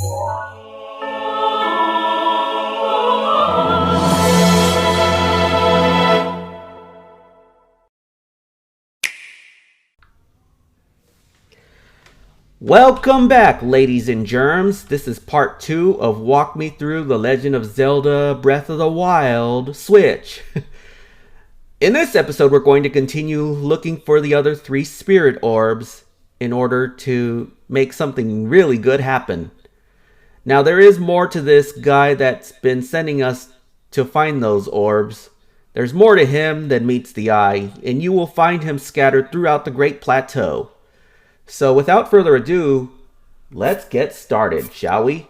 Welcome back, ladies and germs. This is part 2 of Walk Me Through The Legend of Zelda Breath of the Wild Switch. In this episode, we're going to continue looking for the other 3 Spirit Orbs in order to make something really good happen. Now, there is more to this guy that's been sending us to find those orbs. There's more to him than meets the eye, and you will find him scattered throughout the Great Plateau. So without further ado, let's get started, shall we?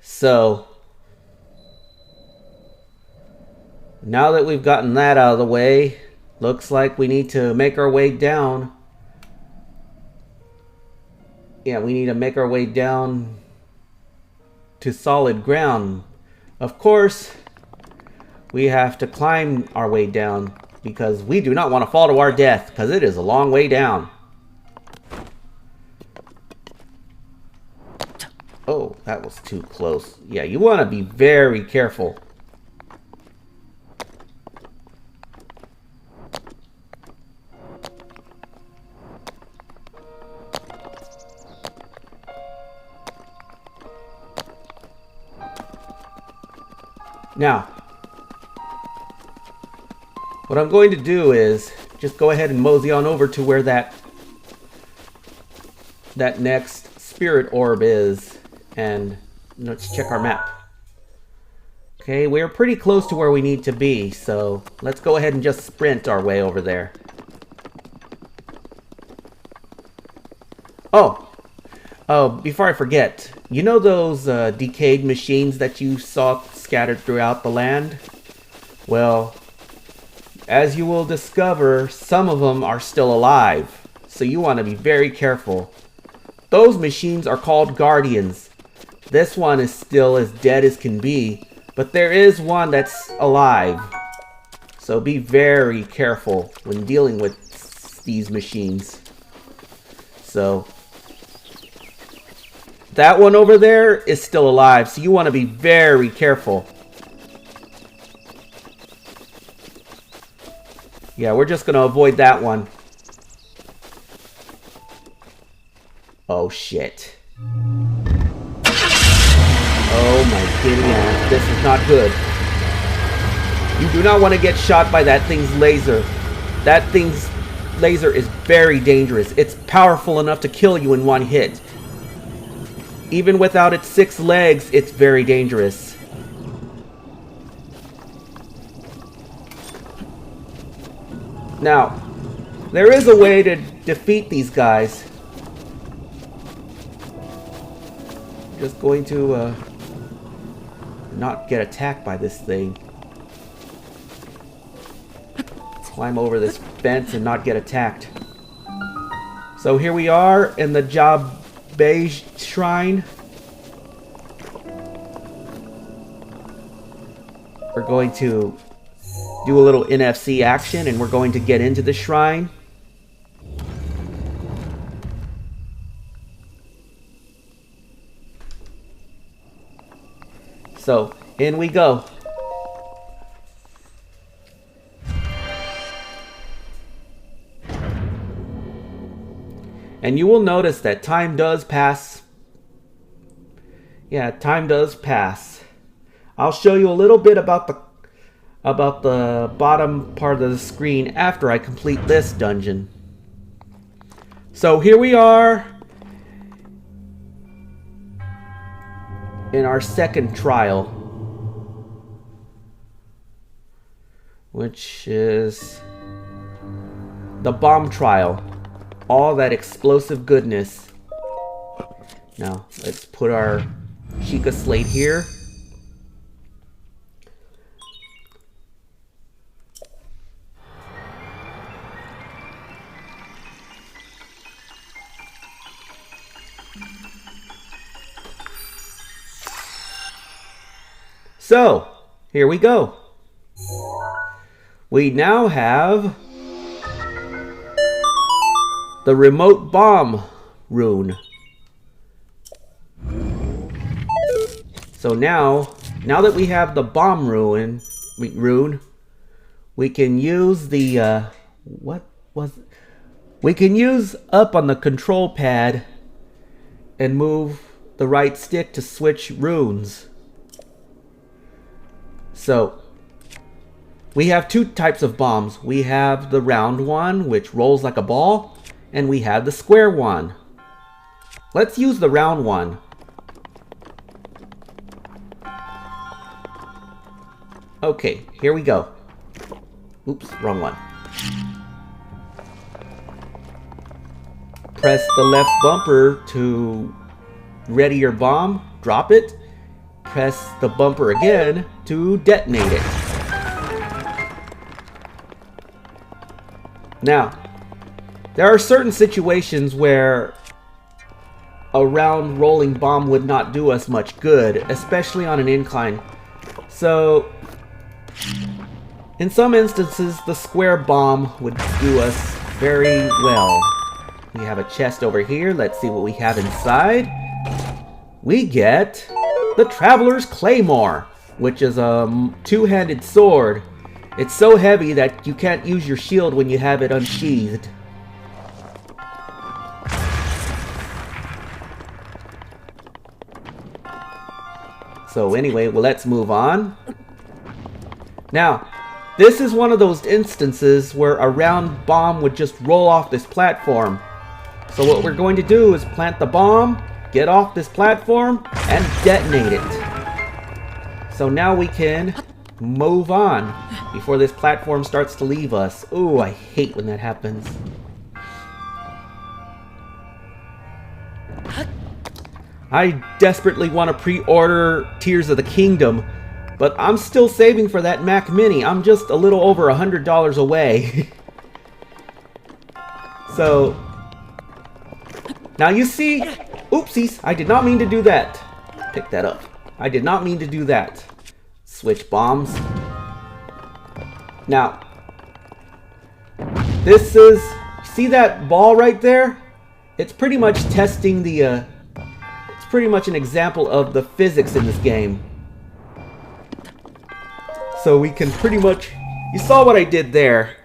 So, now that we've gotten that out of the way, looks like we need to make our way down. Yeah, we need to make our way down to solid ground. Of course, we have to climb our way down because we do not want to fall to our death because it is a long way down. Oh, that was too close. Yeah, you want to be very careful. Now, what I'm going to do is just go ahead and mosey on over to where that next Spirit Orb is. And let's check our map. Okay, we're pretty close to where we need to be, so let's go ahead and just sprint our way over there. Oh, before I forget, you know those decayed machines that you saw scattered throughout the land? Well, as you will discover, some of them are still alive, so you want to be very careful. Those machines are called Guardians. This one is still as dead as can be, but there is one that's alive. So be very careful when dealing with these machines. So, that one over there is still alive, so you want to be very careful. Yeah, we're just going to avoid that one. Oh, shit. Oh my goodness, this is not good. You do not want to get shot by that thing's laser. That thing's laser is very dangerous. It's powerful enough to kill you in one hit. Even without its 6 legs, it's very dangerous. Now, there is a way to defeat these guys. I'm just going to not get attacked by this thing. Climb over this fence and not get attacked. So here we are in the Job Beige Shrine. We're going to do a little NFC action and we're going to get into the shrine. So, in we go. And you will notice that time does pass. Yeah, time does pass. I'll show you a little bit about the bottom part of the screen after I complete this dungeon. So here we are in our second trial, which is the bomb trial. All that explosive goodness. Now, let's put our Chica slate here. So, here we go. We now have the remote bomb rune. So now that we have the bomb rune, we can use the we can use up on the control pad and move the right stick to switch runes. So we have two types of bombs. We have the round one, which rolls like a ball, and we have the square one. Let's use the round one. Okay, here we go. Oops, wrong one. Press the left bumper to ready your bomb, drop it. Press the bumper again to detonate it. Now, there are certain situations where a round rolling bomb would not do us much good, especially on an incline. So, in some instances, the square bomb would do us very well. We have a chest over here. Let's see what we have inside. We get the Traveler's Claymore, which is a two-handed sword. It's so heavy that you can't use your shield when you have it unsheathed. So anyway, well, let's move on. Now, this is one of those instances where a round bomb would just roll off this platform. So what we're going to do is plant the bomb, get off this platform, and detonate it. So now we can move on before this platform starts to leave us. Ooh, I hate when that happens. I desperately want to pre-order Tears of the Kingdom, but I'm still saving for that Mac Mini. I'm just a little over $100 away. So, now you see, oopsies, I did not mean to do that. Pick that up. I did not mean to do that. Switch bombs. Now, this is, see that ball right there? It's pretty much testing the, it's pretty much an example of the physics in this game. So we can pretty much, you saw what I did there.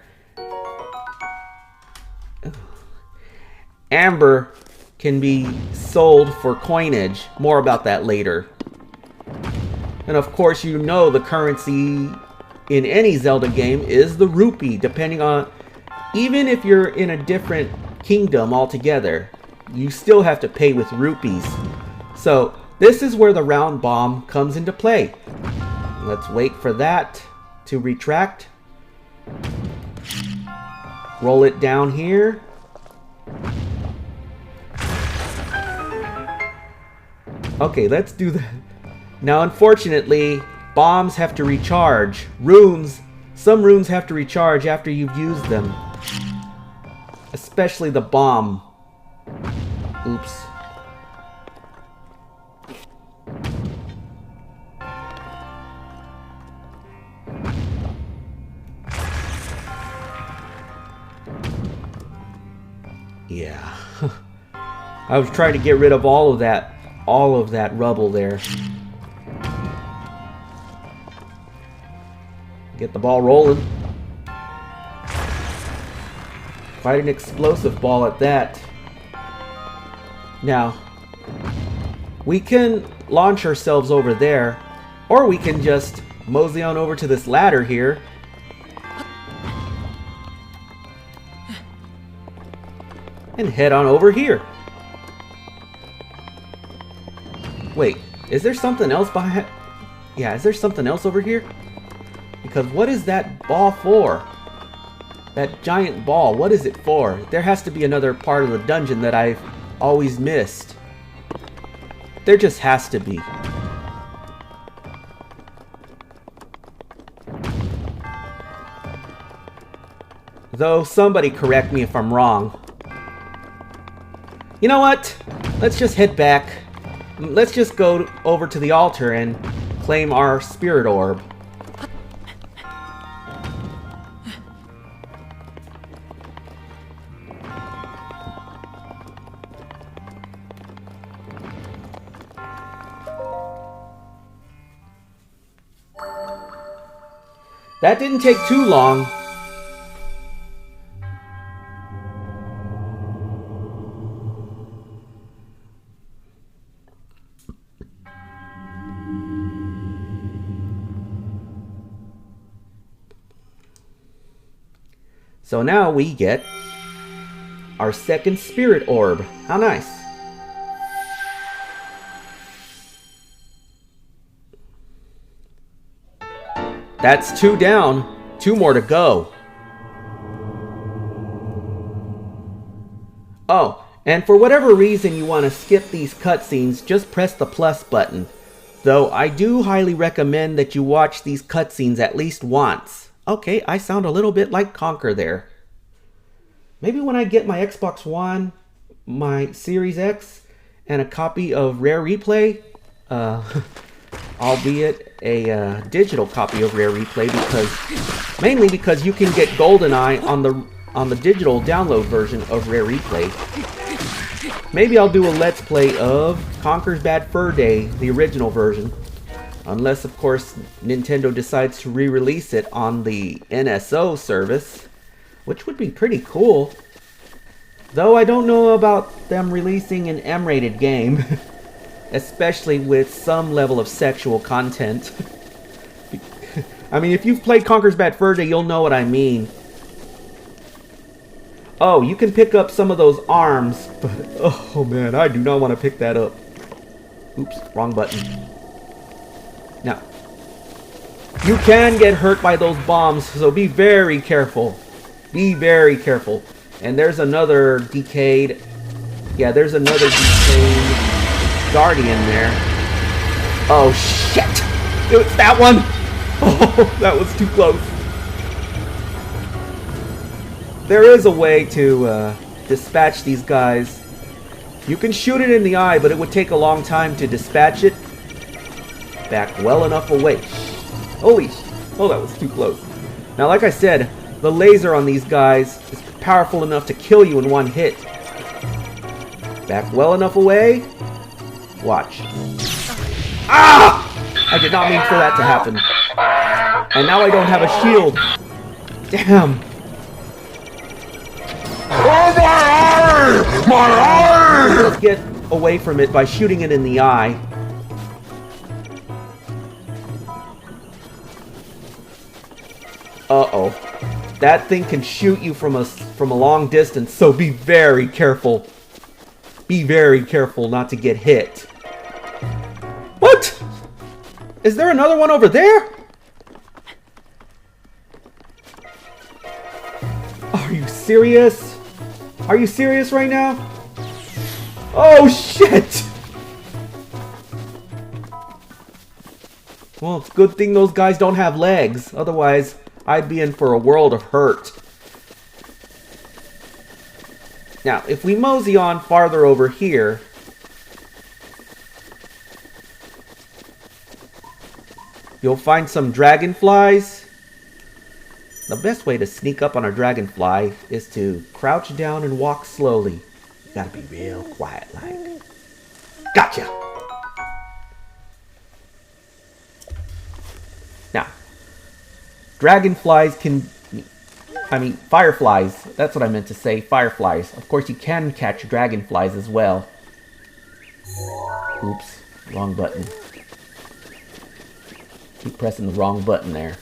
Amber can be sold for coinage. More about that later. And of course, you know the currency in any Zelda game is the rupee, depending on, even if you're in a different kingdom altogether, you still have to pay with rupees. So this is where the round bomb comes into play. Let's wait for that to retract. Roll it down here. Okay, let's do that. Now, unfortunately, bombs have to recharge. Runes, some runes have to recharge after you've used them. Especially the bomb. Oops. Yeah. I was trying to get rid of all of that rubble there. Get the ball rolling. Quite an explosive ball at that. Now, we can launch ourselves over there, Or we can just mosey on over to this ladder here. And head on over here. Wait, is there something else behind? Yeah, is there something else over here? Because what is that ball for? That giant ball, what is it for? There has to be another part of the dungeon that I've always missed. There just has to be. Though, somebody correct me if I'm wrong. You know what? Let's just head back. Let's just go over to the altar and claim our Spirit Orb. That didn't take too long. So now we get our second Spirit Orb. How nice. That's 2 down, 2 more to go. Oh, and for whatever reason you want to skip these cutscenes, just press the plus button. Though I do highly recommend that you watch these cutscenes at least once. Okay, I sound a little bit like Conker there. Maybe when I get my Xbox One, my Series X, and a copy of Rare Replay, albeit a digital copy of Rare Replay, mainly because you can get GoldenEye on the digital download version of Rare Replay. Maybe I'll do a Let's Play of Conker's Bad Fur Day, the original version. Unless, of course, Nintendo decides to re-release it on the NSO service, which would be pretty cool. Though I don't know about them releasing an M-rated game, especially with some level of sexual content. I mean, if you've played Conker's Bad Fur Day, you'll know what I mean. Oh, you can pick up some of those arms, but oh man, I do not want to pick that up. Oops, wrong button. Now, you can get hurt by those bombs, so be very careful. Be very careful. And there's another decayed... Yeah, there's another decayed guardian there. Oh, shit! It's that one! Oh, that was too close. There is a way to dispatch these guys. You can shoot it in the eye, but it would take a long time to dispatch it. Back well enough away. Holy sh... Oh, that was too close. Now, like I said, the laser on these guys is powerful enough to kill you in one hit. Back well enough away. Watch. Ah! I did not mean for that to happen. And now I don't have a shield. Damn. Oh, my eye! My eye! Let's get away from it by shooting it in the eye. Uh-oh. That thing can shoot you from a long distance, so be very careful. Be very careful not to get hit. What? Is there another one over there? Are you serious? Are you serious right now? Oh, shit! Well, it's a good thing those guys don't have legs. Otherwise, I'd be in for a world of hurt. Now, if we mosey on farther over here, you'll find some dragonflies. The best way to sneak up on a dragonfly is to crouch down and walk slowly. You gotta be real quiet like. Gotcha! Now, dragonflies can... I mean, fireflies. That's what I meant to say, fireflies. Of course, you can catch dragonflies as well. Oops, wrong button. Keep pressing the wrong button there.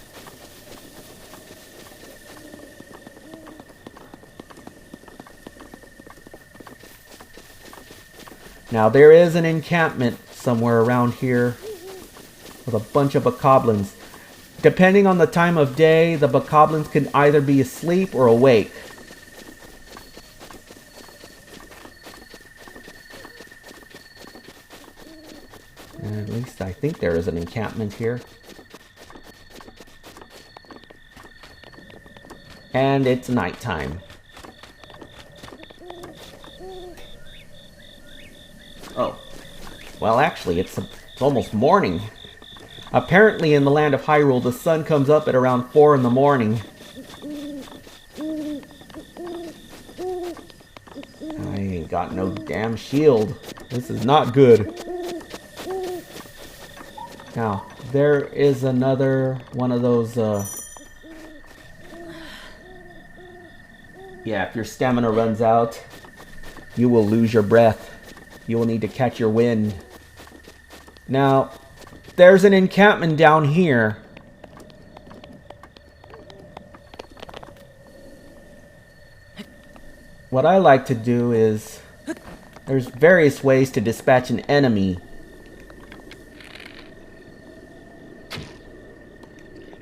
Now there is an encampment somewhere around here with a bunch of bokoblins. Depending on the time of day, the bokoblins can either be asleep or awake. And at least I think there is an encampment here. And it's nighttime. Oh. Well, actually, it's almost morning. Apparently, in the land of Hyrule, the sun comes up at around 4 in the morning. I ain't got no damn shield. This is not good. Now, there is another one of those, yeah, if your stamina runs out, you will lose your breath. You will need to catch your wind. Now, there's an encampment down here. What I like to do is, there's various ways to dispatch an enemy.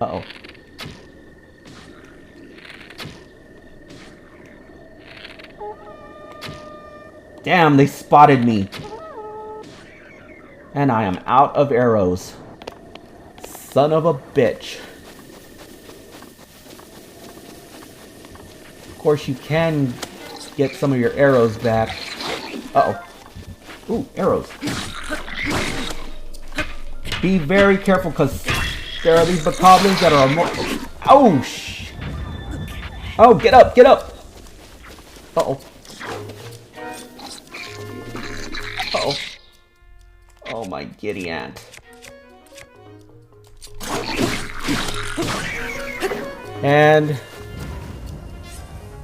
Uh-oh. Damn, they spotted me. And I am out of arrows. Son of a bitch. Of course, you can get some of your arrows back. Uh-oh. Ooh, arrows. Be very careful, because there are these bokoblins that are more... Oh, oh, get up, get up! Uh-oh. Uh-oh. Oh, my giddy aunt. And,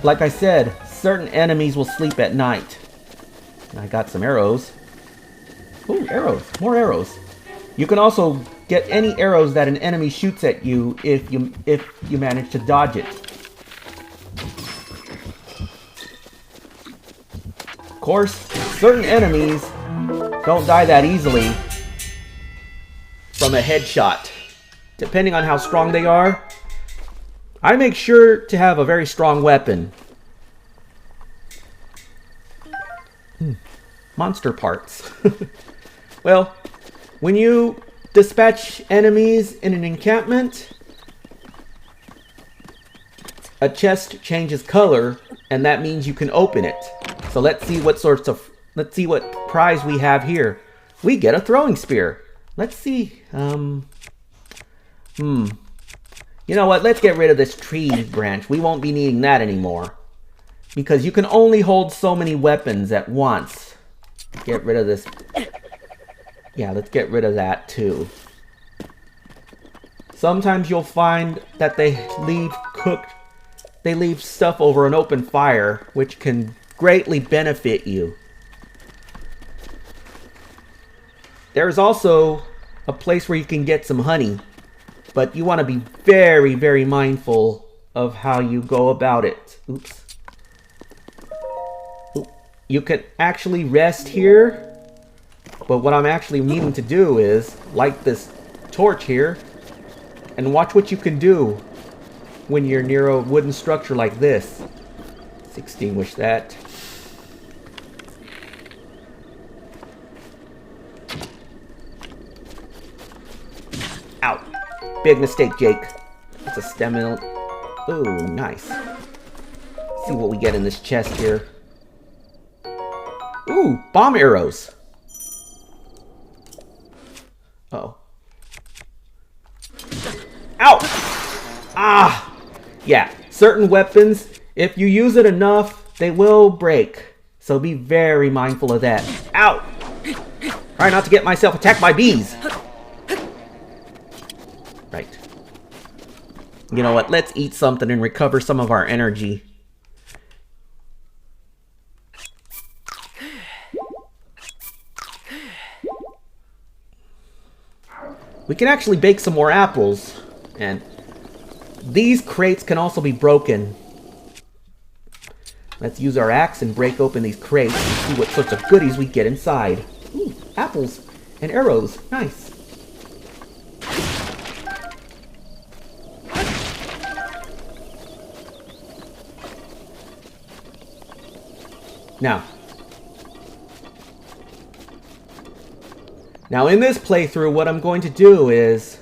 like I said, certain enemies will sleep at night. And I got some arrows. Ooh, arrows. More arrows. You can also get any arrows that an enemy shoots at you if you manage to dodge it. Of course, certain enemies don't die that easily from a headshot. Depending on how strong they are, I make sure to have a very strong weapon. Monster parts. Well, when you dispatch enemies in an encampment, a chest changes color, and that means you can open it. So let's see what prize we have here. We get a throwing spear. Let's see. You know what? Let's get rid of this tree branch. We won't be needing that anymore. Because you can only hold so many weapons at once. Get rid of this. Yeah, let's get rid of that too. Sometimes you'll find that they leave stuff over an open fire, which can greatly benefit you. There's also a place where you can get some honey, but you want to be very, very mindful of how you go about it. Oops. You can actually rest here, but what I'm actually needing to do is light this torch here and watch what you can do when you're near a wooden structure like this. Let's extinguish that. Ow. Big mistake, Jake. It's a stamina. Ooh, nice. Let's see what we get in this chest here. Ooh, bomb arrows. Uh-oh. Ow! Ah! Yeah, certain weapons, if you use it enough, they will break. So be very mindful of that. Ow! Try not to get myself attacked by bees. Right. You know what? Let's eat something and recover some of our energy. We can actually bake some more apples. And these crates can also be broken. Let's use our axe and break open these crates and see what sorts of goodies we get inside. Ooh, apples and arrows. Nice. Now in this playthrough, what I'm going to do is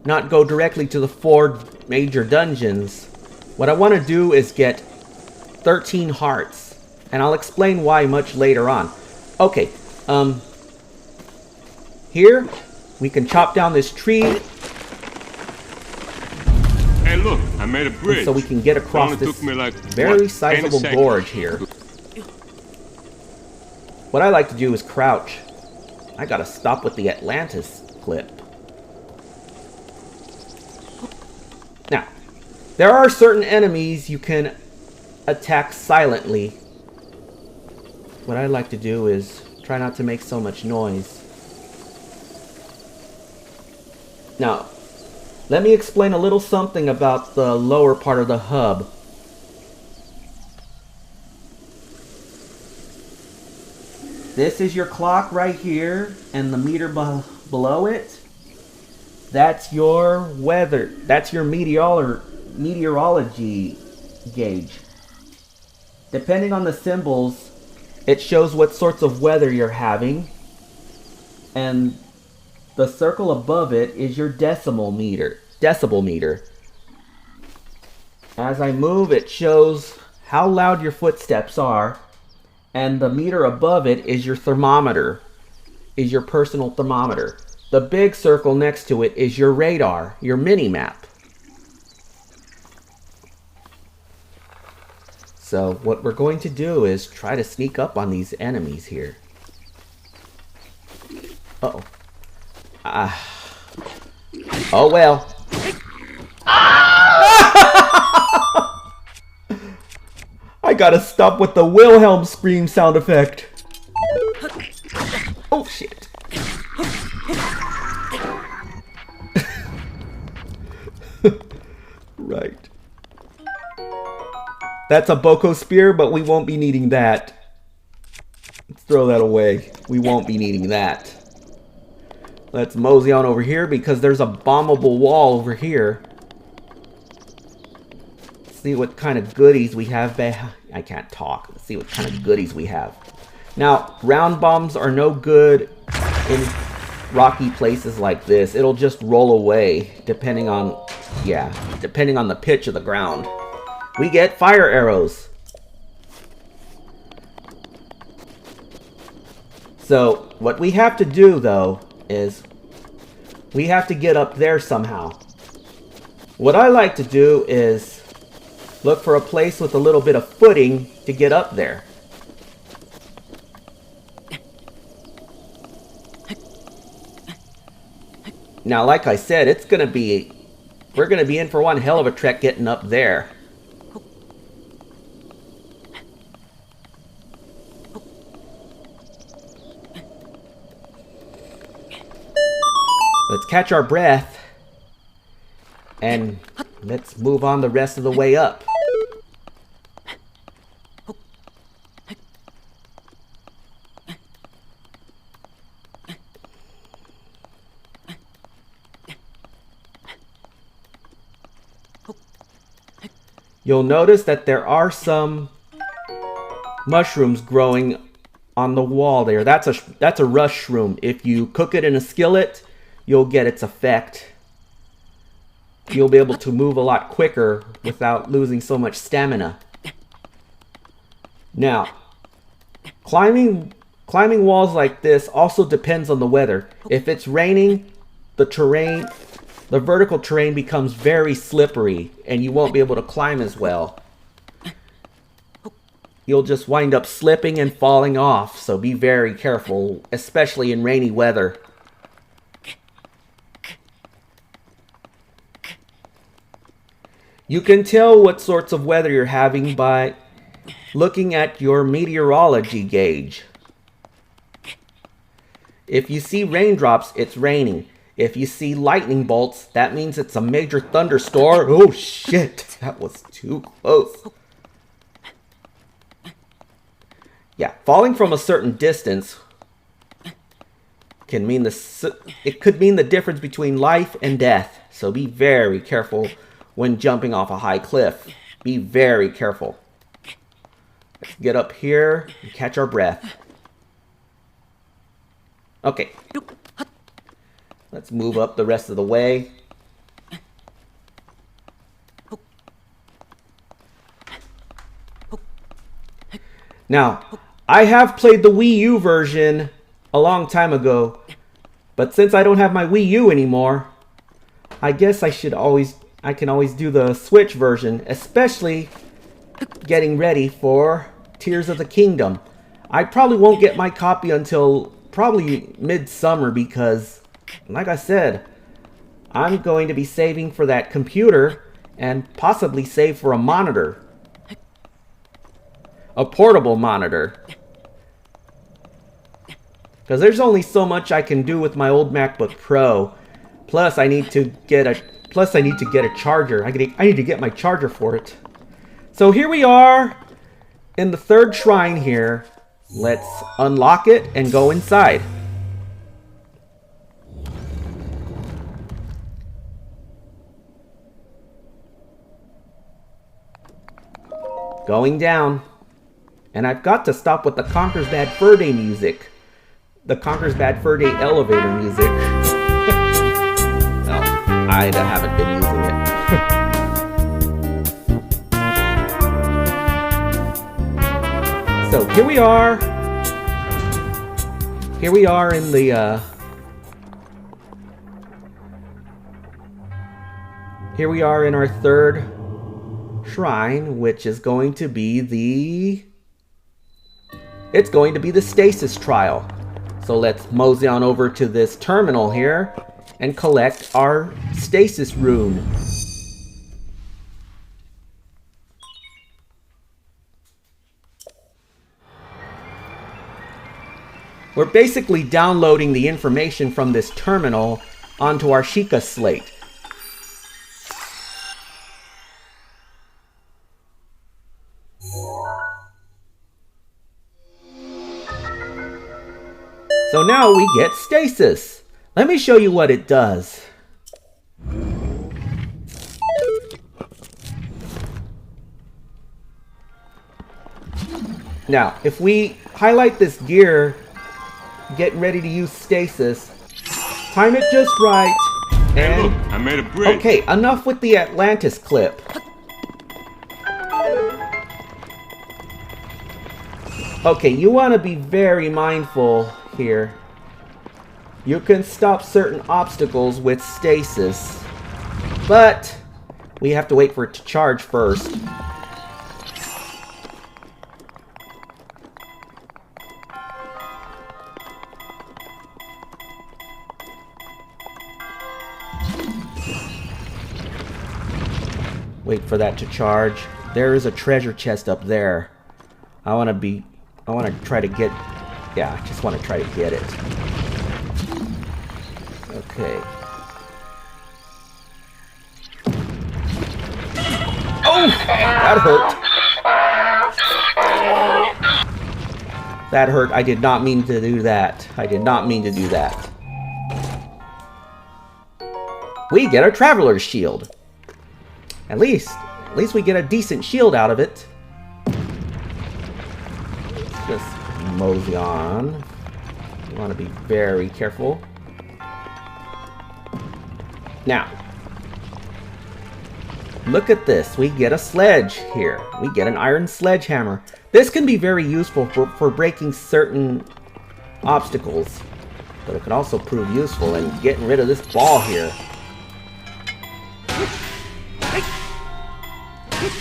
not go directly to the 4 major dungeons. What I want to do is get 13 hearts, and I'll explain why much later on. Okay, here we can chop down this tree. Hey, look, I made a bridge. So we can get across this very sizable gorge here. What I like to do is crouch. I gotta stop with the Atlantis clip. Now, there are certain enemies you can attack silently. What I like to do is try not to make so much noise. Now, let me explain a little something about the lower part of the hub. This is your clock right here, and the meter below it, that's your weather. That's your meteorology gauge. Depending on the symbols, it shows what sorts of weather you're having. And the circle above it is your decibel meter. As I move, it shows how loud your footsteps are. And the meter above it is your thermometer, is your personal thermometer. The big circle next to it is your radar, your mini-map. So what we're going to do is try to sneak up on these enemies here. Uh-oh. Oh well. I gotta stop with the Wilhelm scream sound effect. Oh shit. Right. That's a Boko spear, but we won't be needing that. Let's throw that away. We won't be needing that. Let's mosey on over here because there's a bombable wall over here. See what kind of goodies we have. I can't talk. Let's see what kind of goodies we have. Now, round bombs are no good in rocky places like this. It'll just roll away depending on the pitch of the ground. We get fire arrows. So, what we have to do though is we have to get up there somehow. What I like to do is look for a place with a little bit of footing to get up there. Now, like I said, we're gonna be in for one hell of a trek getting up there. Let's catch our breath and let's move on the rest of the way up. You'll notice that there are some mushrooms growing on the wall there. That's a rush shroom. If you cook it in a skillet, you'll get its effect. You'll be able to move a lot quicker without losing so much stamina. Now, climbing walls like this also depends on the weather. If it's raining, the vertical terrain becomes very slippery and you won't be able to climb as well. You'll just wind up slipping and falling off, so be very careful, especially in rainy weather. You can tell what sorts of weather you're having by looking at your meteorology gauge. If you see raindrops, it's raining. If you see lightning bolts, that means it's a major thunderstorm. Oh shit, that was too close. Yeah, falling from a certain distance can mean it could mean the difference between life and death. So be very careful when jumping off a high cliff. Be very careful. Let's get up here and catch our breath. Okay. Let's move up the rest of the way. Now, I have played the Wii U version a long time ago, but since I don't have my Wii U anymore, I guess I can always do the Switch version, especially getting ready for Tears of the Kingdom. I probably won't get my copy until probably midsummer because, like I said, I'm going to be saving for that computer and possibly save for a monitor. A portable monitor. Because there's only so much I can do with my old MacBook Pro. Plus I need to get a charger. I need to get my charger for it. So here we are in the third shrine here. Let's unlock it and go inside. Going down. And I've got to stop with the Conker's Bad Fur Day music. The Conker's Bad Fur Day elevator music. No, I haven't been using it. So here we are. Here we are in the here we are in our third shrine, which is going to be the stasis trial. So let's mosey on over to this terminal here and collect our stasis rune. We're basically downloading the information from this terminal onto our Sheikah slate. So now we get stasis. Let me show you what it does. Now, if we highlight this gear, getting ready to use stasis, time it just right, and... Hey, look, I made a bridge. Okay, enough with the Atlantis clip. Okay, you want to be very mindful here. You can stop certain obstacles with stasis, but we have to wait for it to charge first. Wait for that to charge. There is a treasure chest up there. I want to try to get... Yeah, I just want to try to get it. Okay. Oh! That hurt. That hurt. I did not mean to do that. I did not mean to do that. We get a traveler's shield. At least we get a decent shield out of it. Let's just mosey on. You want to be very careful. Now, look at this. We get a sledge here. We get an iron sledgehammer. This can be very useful for breaking certain obstacles. But it can also prove useful in getting rid of this ball here.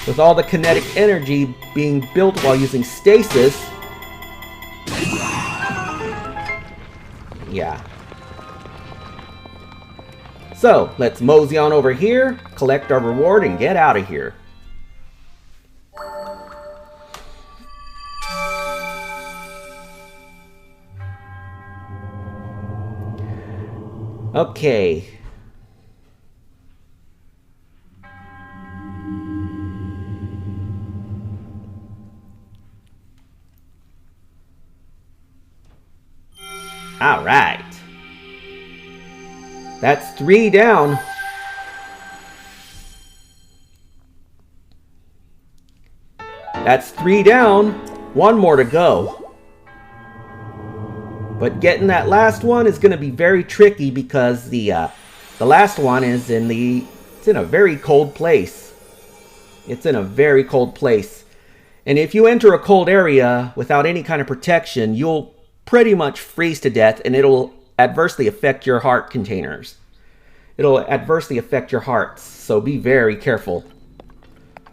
With all the kinetic energy being built while using stasis. Yeah. So, let's mosey on over here, collect our reward, and get out of here. Okay. All right. That's 3 down. That's 3 down. 1 more to go. But getting that last one is going to be very tricky because the last one is it's in a very cold place. It's in a very cold place. And if you enter a cold area without any kind of protection, you'll pretty much freeze to death, and it'll adversely affect your heart containers. It'll adversely affect your hearts, so be very careful.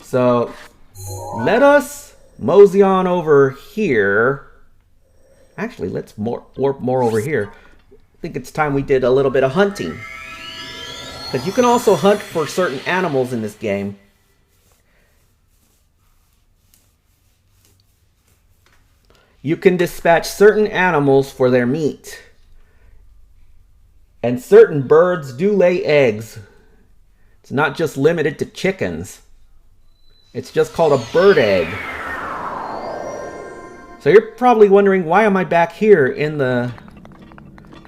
So let us mosey on over here. Actually, let's warp more over here. I think it's time we did a little bit of hunting. Because you can also hunt for certain animals in this game. You can dispatch certain animals for their meat. And certain birds do lay eggs. It's not just limited to chickens. It's just called a bird egg. So you're probably wondering, why am I back here in the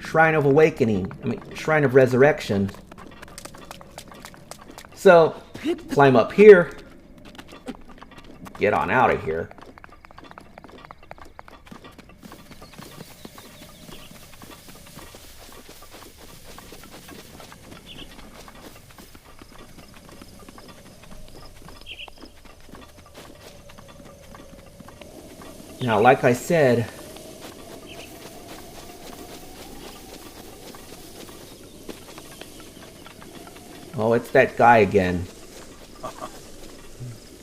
Shrine of Awakening? Shrine of Resurrection. So, climb up here. Get on out of here. Now, like I said, oh, it's that guy again.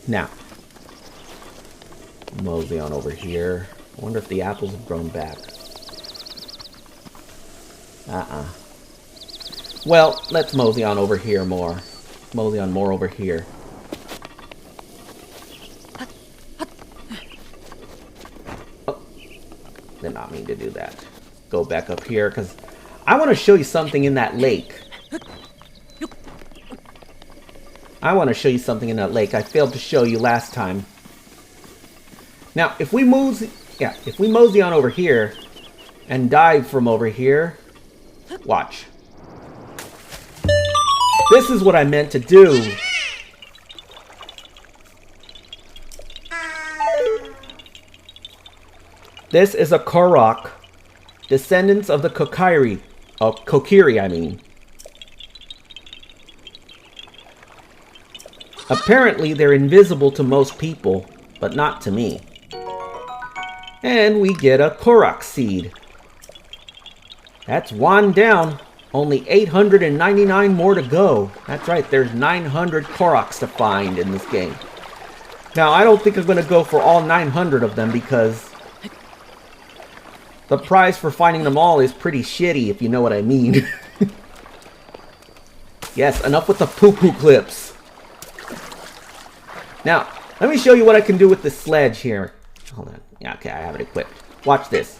Now, mosey on over here. I wonder if the apples have grown back. Well, let's mosey on over here more. Mosey on more over here. Did not mean to do that. Go back up here because I want to show you something in that lake. I failed to show you last time. Now, if we mosey on over here and dive from over here, watch. This is what I meant to do. This is a Korok, descendants of the Kokiri, I mean. Apparently, they're invisible to most people, but not to me. And we get a Korok seed. That's 1 down. Only 899 more to go. That's right, there's 900 Koroks to find in this game. Now, I don't think I'm going to go for all 900 of them because the prize for finding them all is pretty shitty, if you know what I mean. Yes, enough with the poo-poo clips. Now, let me show you what I can do with this sledge here. Hold on. Yeah, okay, I have it equipped. Watch this.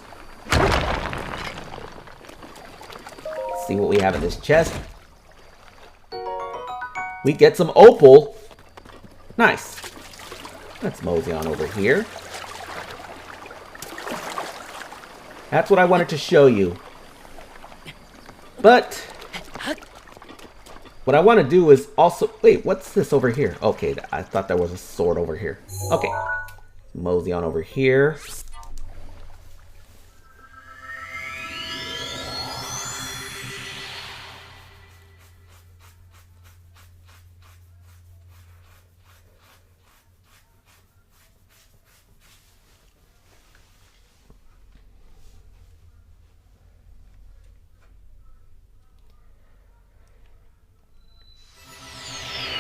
Let's see what we have in this chest. We get some opal. Nice. Let's mosey on over here. That's what I wanted to show you. But what I want to do is also... Wait, what's this over here? Okay, I thought there was a sword over here. Okay. Mosey on over here.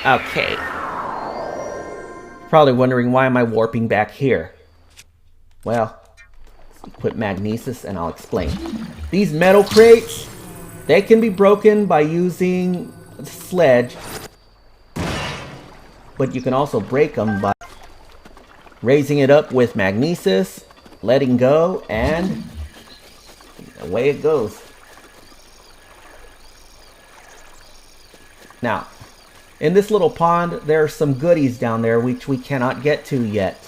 Okay. Probably wondering, why am I warping back here? Well, let's equip magnesis and I'll explain. These metal crates, they can be broken by using a sledge, but you can also break them by raising it up with magnesis, letting go, and away it goes. Now, in this little pond, there are some goodies down there which we cannot get to yet.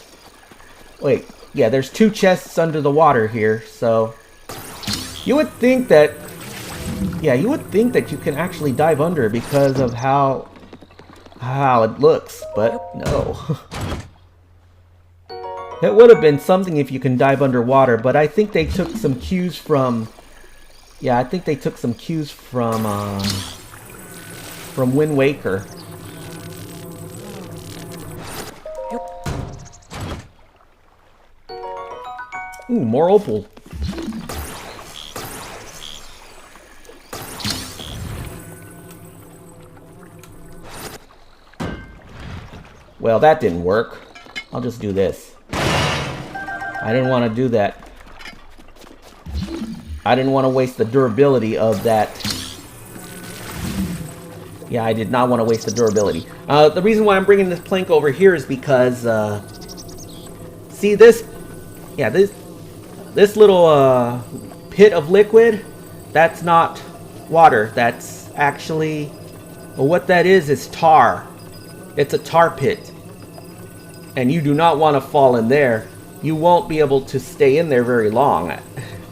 Wait, yeah, there's 2 chests under the water here, so... You would think that... Yeah, you would think that you can actually dive under because of how it looks, but no. It would have been something if you can dive underwater, but I think they took some cues from... Yeah, I think they took some cues from Wind Waker. Ooh, more opal. Well, that didn't work. I'll just do this. I didn't want to do that. I didn't want to waste the durability of that. Yeah, I did not want to waste the durability. The reason why I'm bringing this plank over here is because, see this? Yeah, this little pit of liquid, that's not water. That's actually, well, what that is tar. It's a tar pit. And you do not want to fall in there. You won't be able to stay in there very long.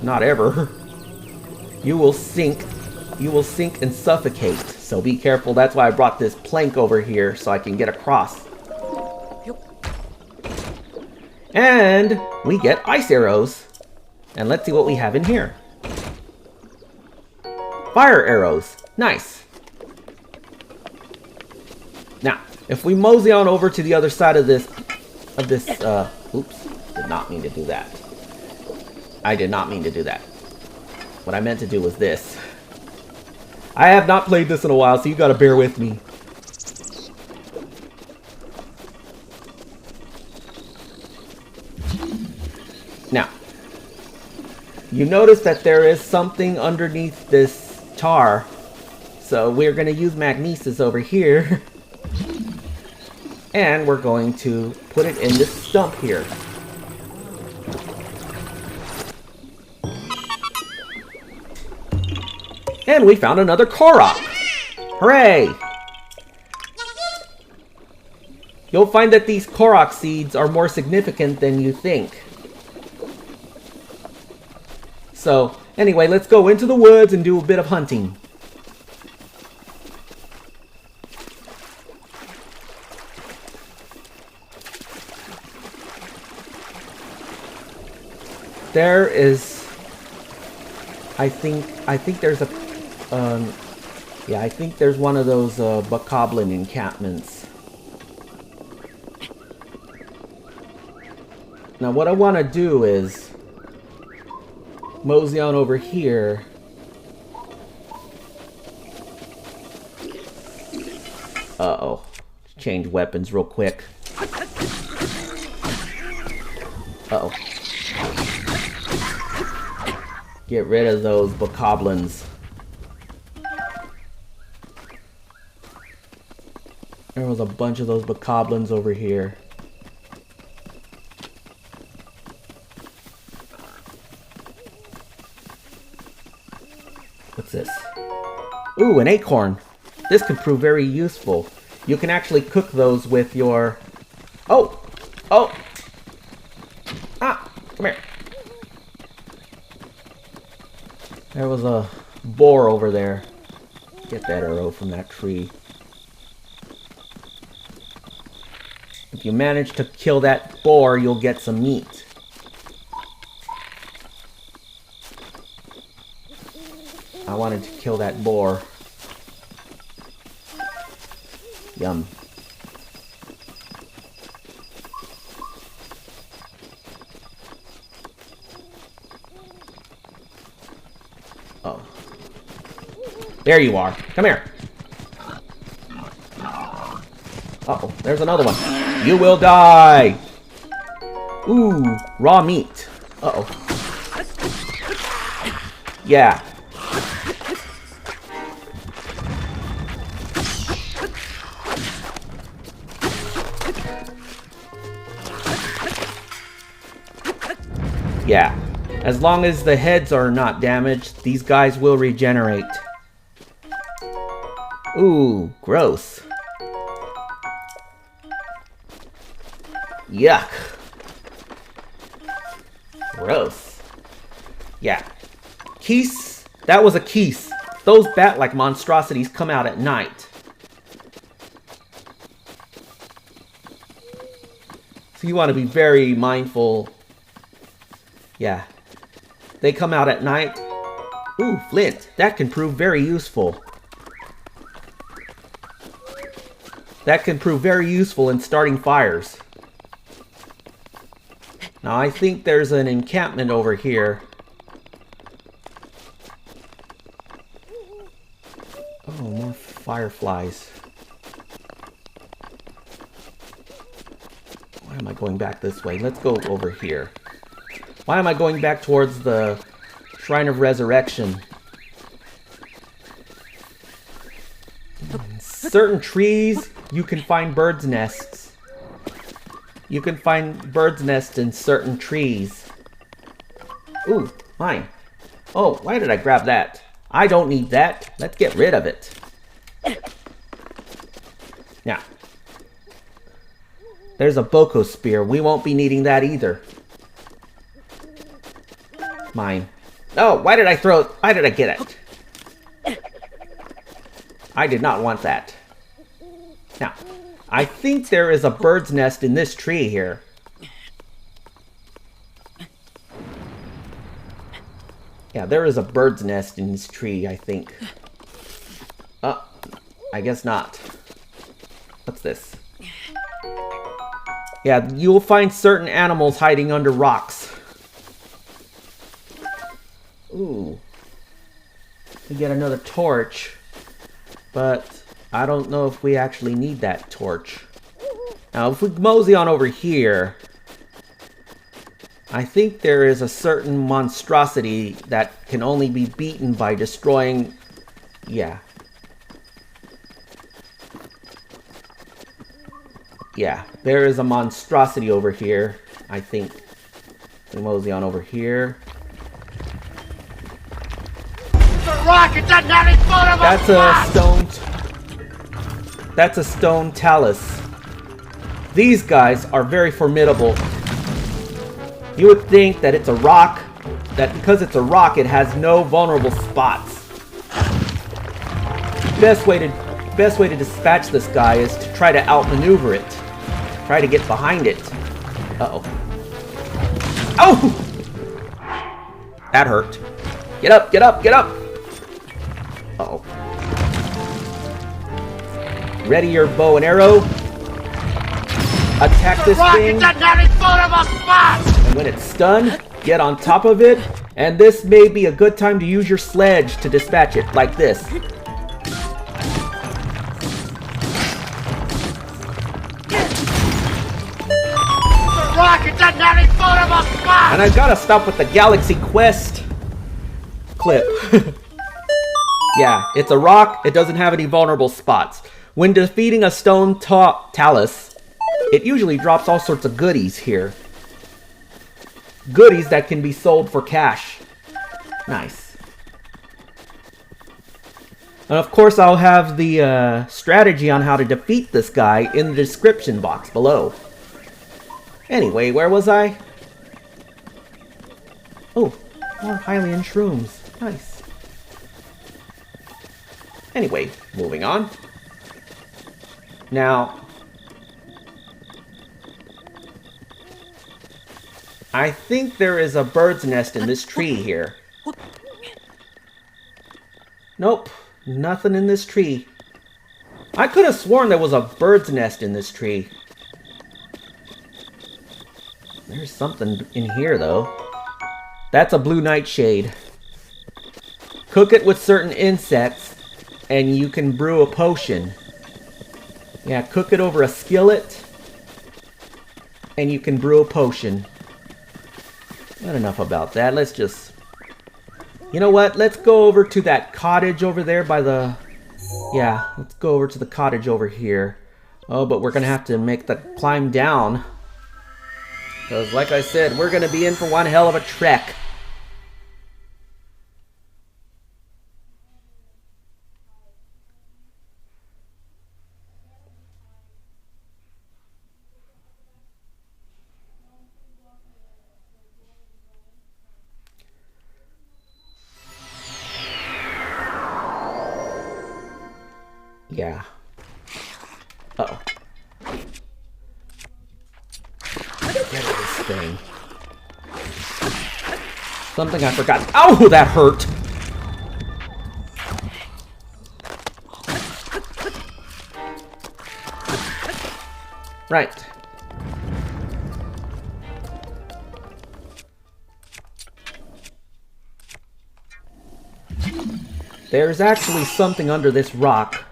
Not ever. You will sink. You will sink and suffocate. So be careful. That's why I brought this plank over here so I can get across. And we get ice arrows. And let's see what we have in here. Fire arrows. Nice. Now, if we mosey on over to the other side of this, oops, did not mean to do that. I did not mean to do that. What I meant to do was this. I have not played this in a while, so you gotta bear with me. Now, you notice that there is something underneath this tar. So we're gonna use magnesis over here. And we're going to put it in this stump here. And we found another Korok! Hooray! You'll find that these Korok seeds are more significant than you think. So, anyway, let's go into the woods and do a bit of hunting. There is, I think there's a, yeah, I think there's one of those bokoblin encampments. Now what I want to do is mosey on over here. Uh-oh. Change weapons real quick. Uh-oh. Get rid of those bokoblins. There was a bunch of those bokoblins over here. What's this? Ooh, an acorn. This could prove very useful. You can actually cook those with your... Oh! Oh! Ah! Come here. There was a boar over there. Get that arrow from that tree. If you manage to kill that boar, you'll get some meat. I wanted to kill that boar. Yum. Oh. There you are. Come here. Uh-oh, there's another one. You will die! Ooh, raw meat. Uh-oh. Yeah. Yeah. As long as the heads are not damaged, these guys will regenerate. Ooh, gross. Yuck. Gross. Yeah. Keese. That was a keese. Those bat-like monstrosities come out at night. So you want to be very mindful. Yeah. They come out at night. Ooh, flint. That can prove very useful. That can prove very useful in starting fires. Now I think there's an encampment over here. Oh, more fireflies. Why am I going back this way? Let's go over here. Why am I going back towards the Shrine of Resurrection? In certain trees, you can find birds' nests. You can find birds' nests in certain trees. Ooh, mine. Oh, why did I grab that? I don't need that. Let's get rid of it. Now, there's a Boko spear. We won't be needing that either. Mine. Oh, why did I throw it? Why did I get it? I did not want that. Now, I think there is a bird's nest in this tree here. Yeah, there is a bird's nest in this tree, I think. Oh, I guess not. What's this? Yeah, you'll find certain animals hiding under rocks. Ooh. We get another torch. But I don't know if we actually need that torch. Now, if we mosey on over here, I think there is a certain monstrosity that can only be beaten by destroying... Yeah. Yeah, there is a monstrosity over here, I think. We mosey on over here. That's a stone... That's a stone Talus. These guys are very formidable. You would think that it's a rock, that because it's a rock, it has no vulnerable spots. Best way to dispatch this guy is to try to outmaneuver it. Try to get behind it. Uh-oh. Oh! That hurt. Get up, get up, get up! Uh-oh. Ready your bow and arrow. Attack this thing. And when it's stunned, get on top of it. And this may be a good time to use your sledge to dispatch it, like this. And I gotta stop with the Galaxy Quest clip. Yeah, it's a rock. It doesn't have any vulnerable spots. When defeating a stone Talus, it usually drops all sorts of goodies here. Goodies that can be sold for cash. Nice. And of course, I'll have the strategy on how to defeat this guy in the description box below. Anyway, where was I? Oh, more Hylian shrooms. Nice. Anyway, moving on. Now, I think there is a bird's nest in this tree here. Nope, nothing in this tree. I could have sworn there was a bird's nest in this tree. There's something in here, though. That's a blue nightshade. Cook it with certain insects, and you can brew a potion. Yeah, cook it over a skillet, and you can brew a potion. Not enough about that. Let's just... You know what? Let's go over to that cottage over there by the... Yeah, let's go over to the cottage over here. Oh, but we're going to have to make the climb down. Because, like I said, we're going to be in for one hell of a trek. Yeah. Uh-oh. Get this thing. Something I forgot. Oh, that hurt! Right. There's actually something under this rock.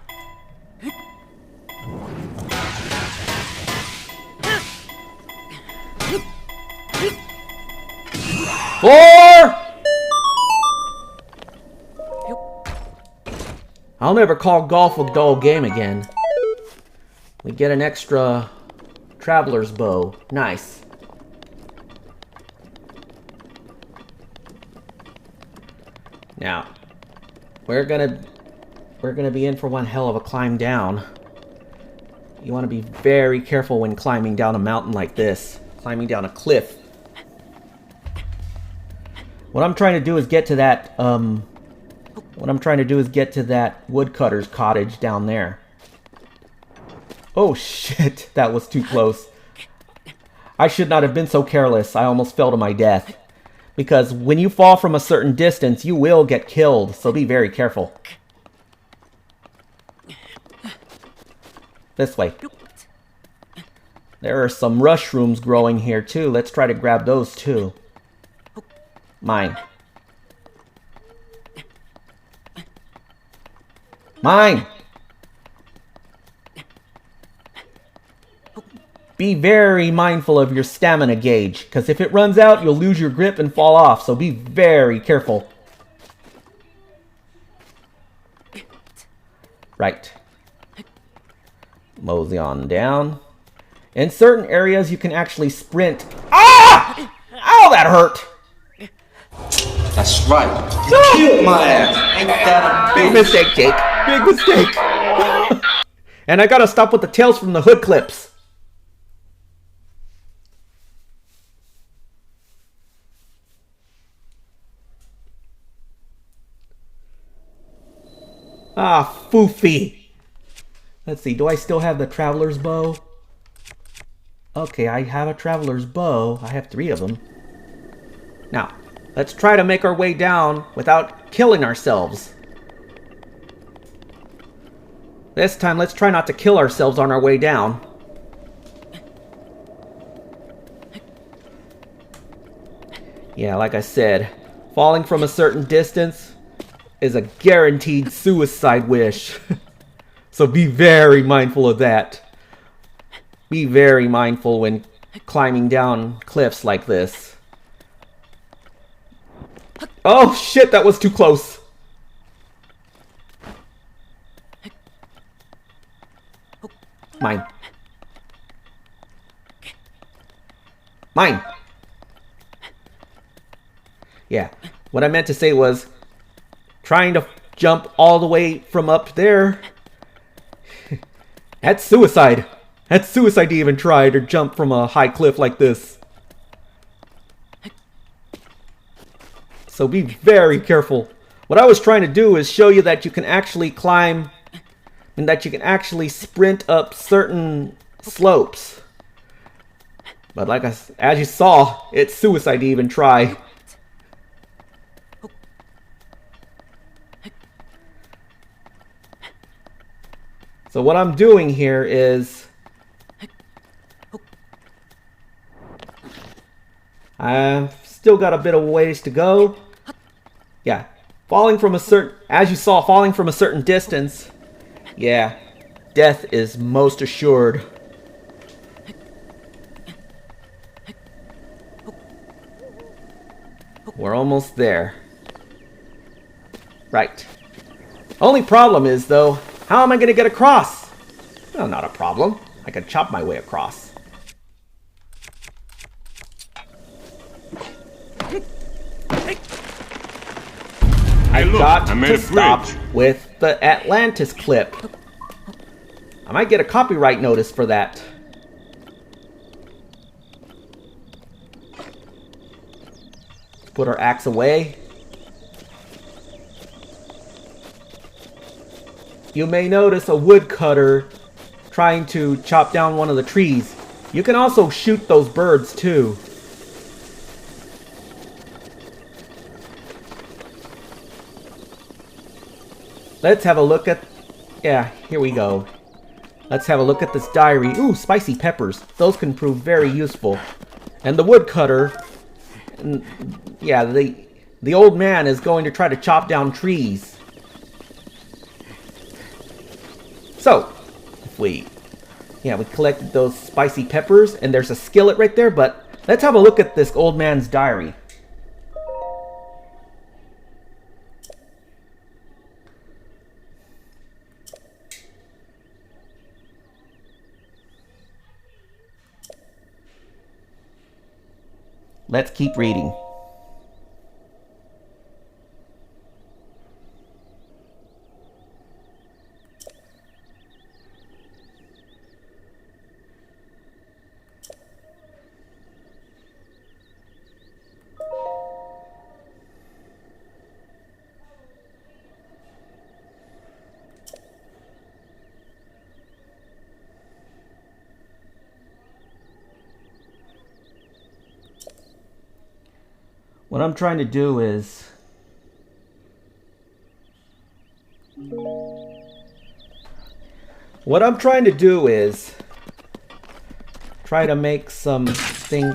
I'll never call golf a dull game again. We get an extra traveler's bow. Nice. Now, we're gonna be in for one hell of a climb down. You want to be very careful when climbing down a mountain like this. Climbing down a cliff. What I'm trying to do is get to that, woodcutter's cottage down there. Oh shit, that was too close. I should not have been so careless. I almost fell to my death. Because when you fall from a certain distance, you will get killed, so be very careful. This way. There are some mushrooms growing here too. Let's try to grab those too. Mine. Mine! Be very mindful of your stamina gauge, because if it runs out, you'll lose your grip and fall off, so be very careful. Right. Mosey on down. In certain areas, you can actually sprint. Ah! Ow, that hurt! That's right. You killed my ass. Ain't that a Big mistake, Jake. Big mistake. And I gotta stop with the tails from the hood clips. Ah, foofy. Let's see, do I still have the traveler's bow? Okay, I have a traveler's bow. I have 3 of them. Now, let's try to make our way down without killing ourselves. This time, let's try not to kill ourselves on our way down. Yeah, like I said, falling from a certain distance is a guaranteed suicide wish. So be very mindful of that. Be very mindful when climbing down cliffs like this. Oh shit, that was too close. Mine. Mine. Yeah, what I meant to say was trying to jump all the way from up there. That's suicide. That's suicide to even try to jump from a high cliff like this. So be very careful. What I was trying to do is show you that you can actually climb and that you can actually sprint up certain slopes. But like as you saw, it's suicide to even try. So what I'm doing here is I've still got a bit of ways to go. Yeah, falling from a certain, as you saw, falling from a certain distance. Yeah, death is most assured. We're almost there. Right. Only problem is, though, how am I going to get across? Well, not a problem. I can chop my way across. I've got to stop with the Atlantis clip. I might get a copyright notice for that. Put our axe away. you may notice a woodcutter trying to chop down one of the trees. You can also shoot those birds too. Let's have a look at... Yeah, here we go. Let's have a look at this diary. Ooh, spicy peppers. Those can prove very useful. And the woodcutter... Yeah, the old man is going to try to chop down trees. So, if we collected those spicy peppers, and there's a skillet right there, but let's have a look at this old man's diary. Let's keep reading. What I'm trying to do is... try to make something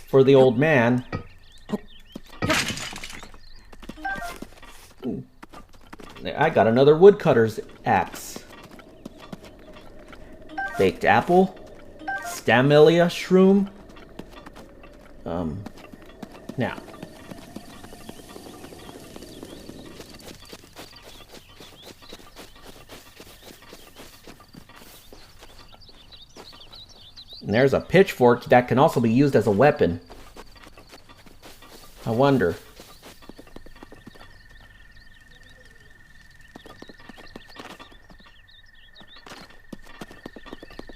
for the old man. Ooh. I got another woodcutter's axe. Baked apple. Stamelia shroom. Now. And there's a pitchfork that can also be used as a weapon. I wonder.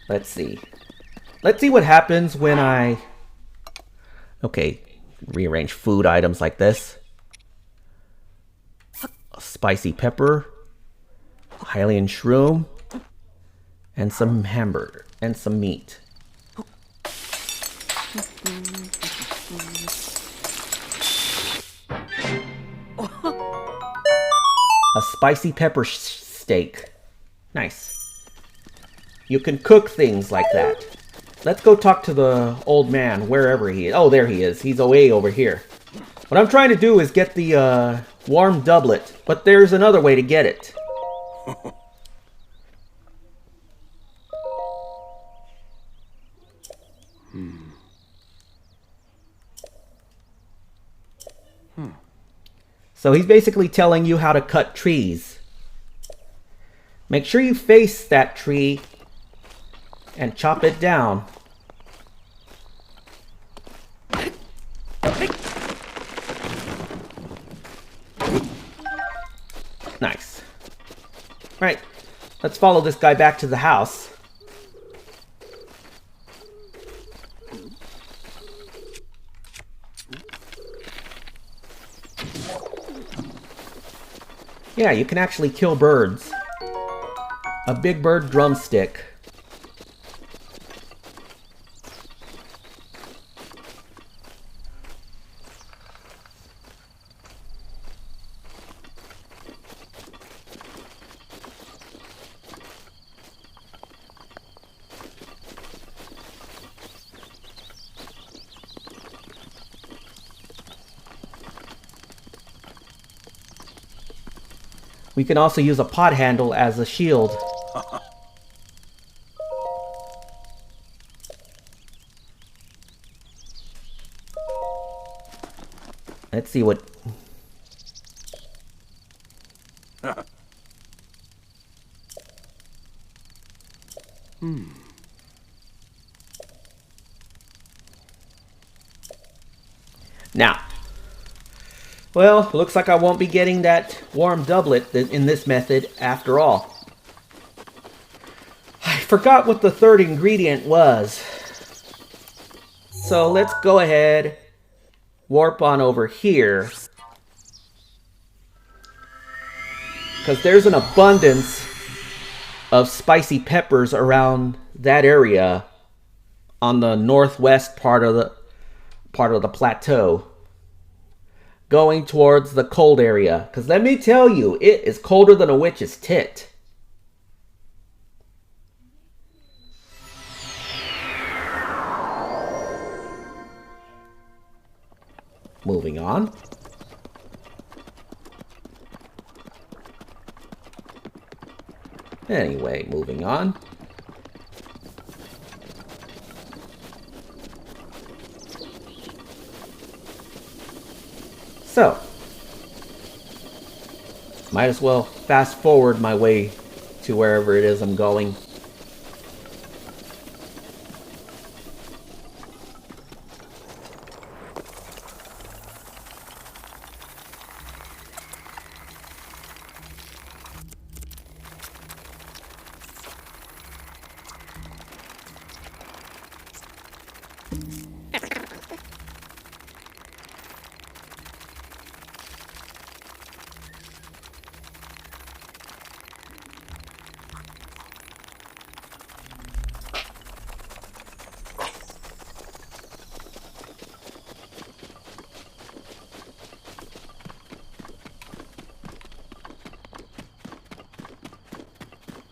Let's see. Let's see what happens when I... Okay, rearrange food items like this. A spicy pepper, Hylian shroom, and some hamburger, and some meat. A spicy pepper steak. Nice. You can cook things like that. Let's go talk to the old man, wherever he is. Oh, there he is. He's way over here. What I'm trying to do is get the warm doublet, but there's another way to get it. So he's basically telling you how to cut trees. Make sure you face that tree and chop it down. Nice. Right, let's follow this guy back to the house. Yeah, you can actually kill birds. A big bird drumstick. We can also use a pot handle as a shield. Let's see what... Now, well, looks like I won't be getting that warm doublet in this method after all. I forgot what the third ingredient was. So let's go ahead, warp on over here. Because there's an abundance of spicy peppers around that area on the northwest part of the plateau, going towards the cold area. Because let me tell you, it is colder than a witch's tit. Moving on. Anyway, moving on. So, might as well fast forward my way to wherever it is I'm going.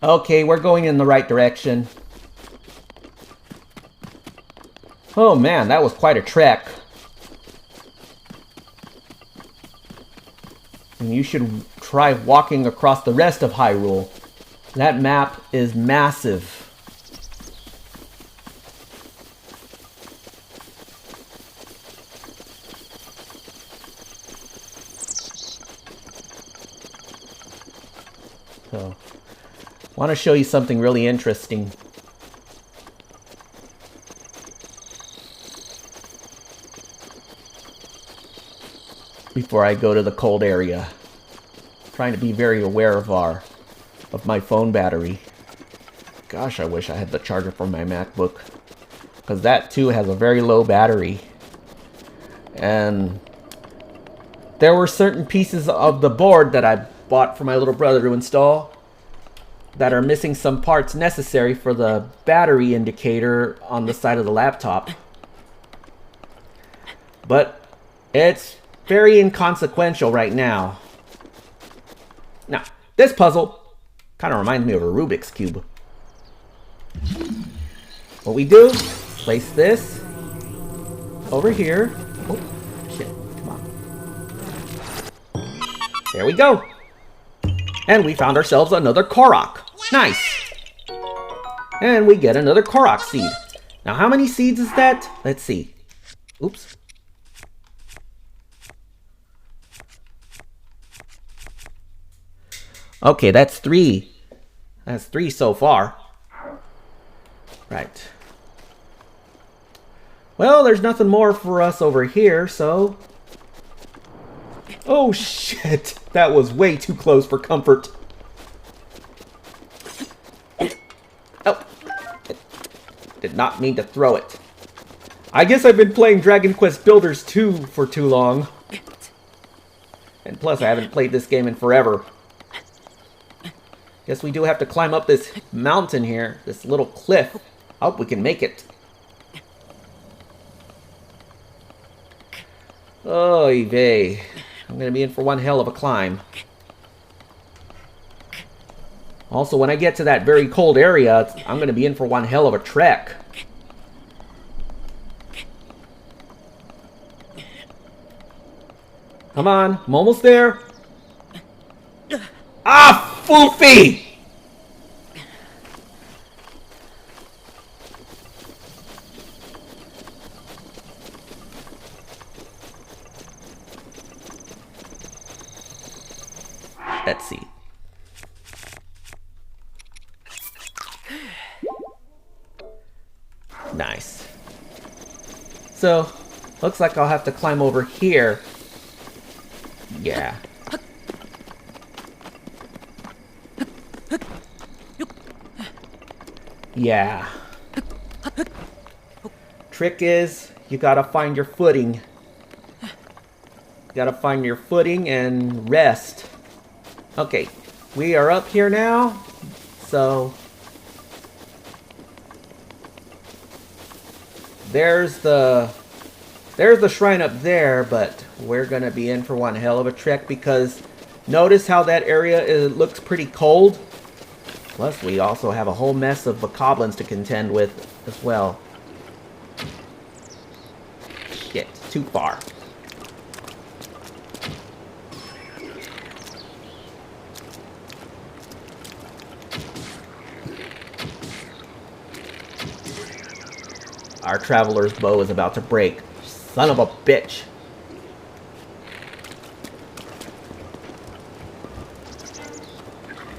Okay, we're going in the right direction. Oh man, that was quite a trek. And you should try walking across the rest of Hyrule. That map is massive. So, I want to show you something really interesting. Before I go to the cold area. I'm trying to be very aware of my phone battery. Gosh, I wish I had the charger for my MacBook. Because that too has a very low battery. And there were certain pieces of the board that I bought for my little brother to install that are missing some parts necessary for the battery indicator on the side of the laptop. But it's very inconsequential right now. Now, this puzzle kind of reminds me of a Rubik's Cube. What we do, place this over here. Oh, shit, come on. There we go. And we found ourselves another Korok. Nice. And we get another Korok seed. Now, how many seeds is that? Let's see. Oops. Okay, that's 3. That's 3 so far. Right. Well, there's nothing more for us over here, so... Oh, shit. That was way too close for comfort. Oh. Did not mean to throw it. I guess I've been playing Dragon Quest Builders 2 for too long. And plus, I haven't played this game in forever. Guess we do have to climb up this mountain here, this little cliff. I hope we can make it. Oy vey. I'm gonna be in for one hell of a climb. Also, when I get to that very cold area, I'm gonna be in for one hell of a trek. Come on, I'm almost there. Ah, foofy! Let's see. Nice. So, looks like I'll have to climb over here. Yeah. Yeah. Trick is, you gotta find your footing. You gotta find your footing and rest. Okay, we are up here now. So there's the shrine up there, but we're gonna be in for one hell of a trek because notice how that area looks pretty cold. Plus, we also have a whole mess of bokoblins to contend with as well. Shit, too far. Our traveler's bow is about to break. Son of a bitch.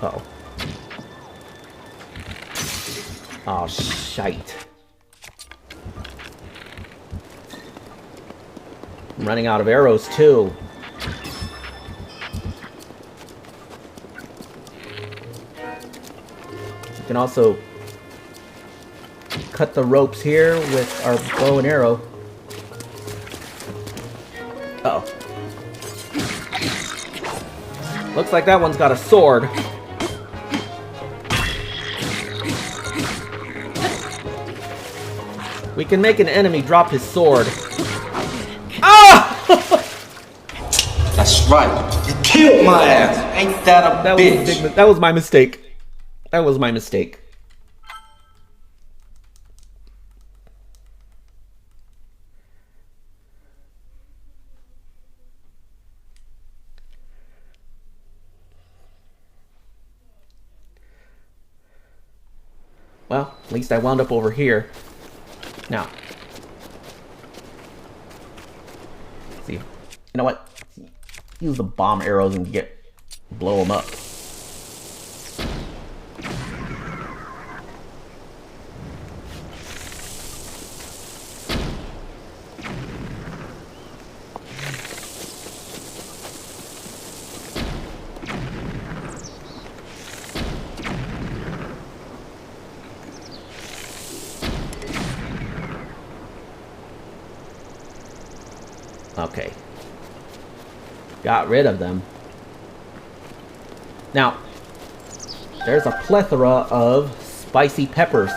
Uh-oh. Oh, shite. I'm running out of arrows, too. You can also cut the ropes here with our bow and arrow. Uh-oh. Looks like that one's got a sword. We can make an enemy drop his sword. Ah! That's right. You killed my ass. Ain't that a bitch? That was my mistake. That was my mistake. Well, at least I wound up over here. Now, let's see. You know what? Use the bomb arrows and blow them up. Okay. Got rid of them. Now, there's a plethora of spicy peppers.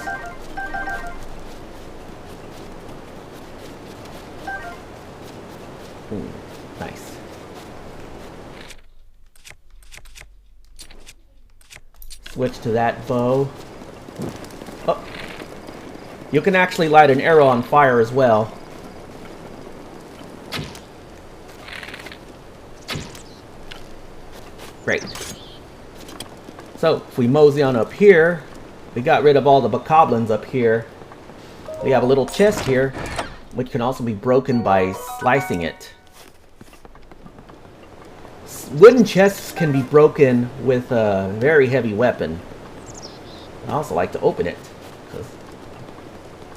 Ooh, nice. Switch to that bow. Oh. You can actually light an arrow on fire as well. Great. So, if we mosey on up here, we got rid of all the bokoblins up here. We have a little chest here, which can also be broken by slicing it. Wooden chests can be broken with a very heavy weapon. I also like to open it.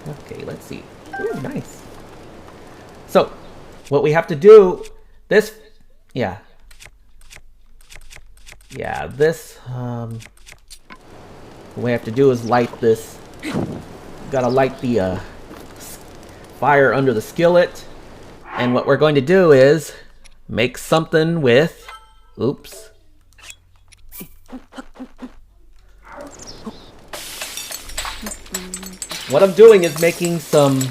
Okay, let's see. Ooh, nice. So, what we have to do, this, yeah, this, what we have to do is light this. Gotta light the fire under the skillet. And what we're going to do is make something with, oops. What I'm doing is making some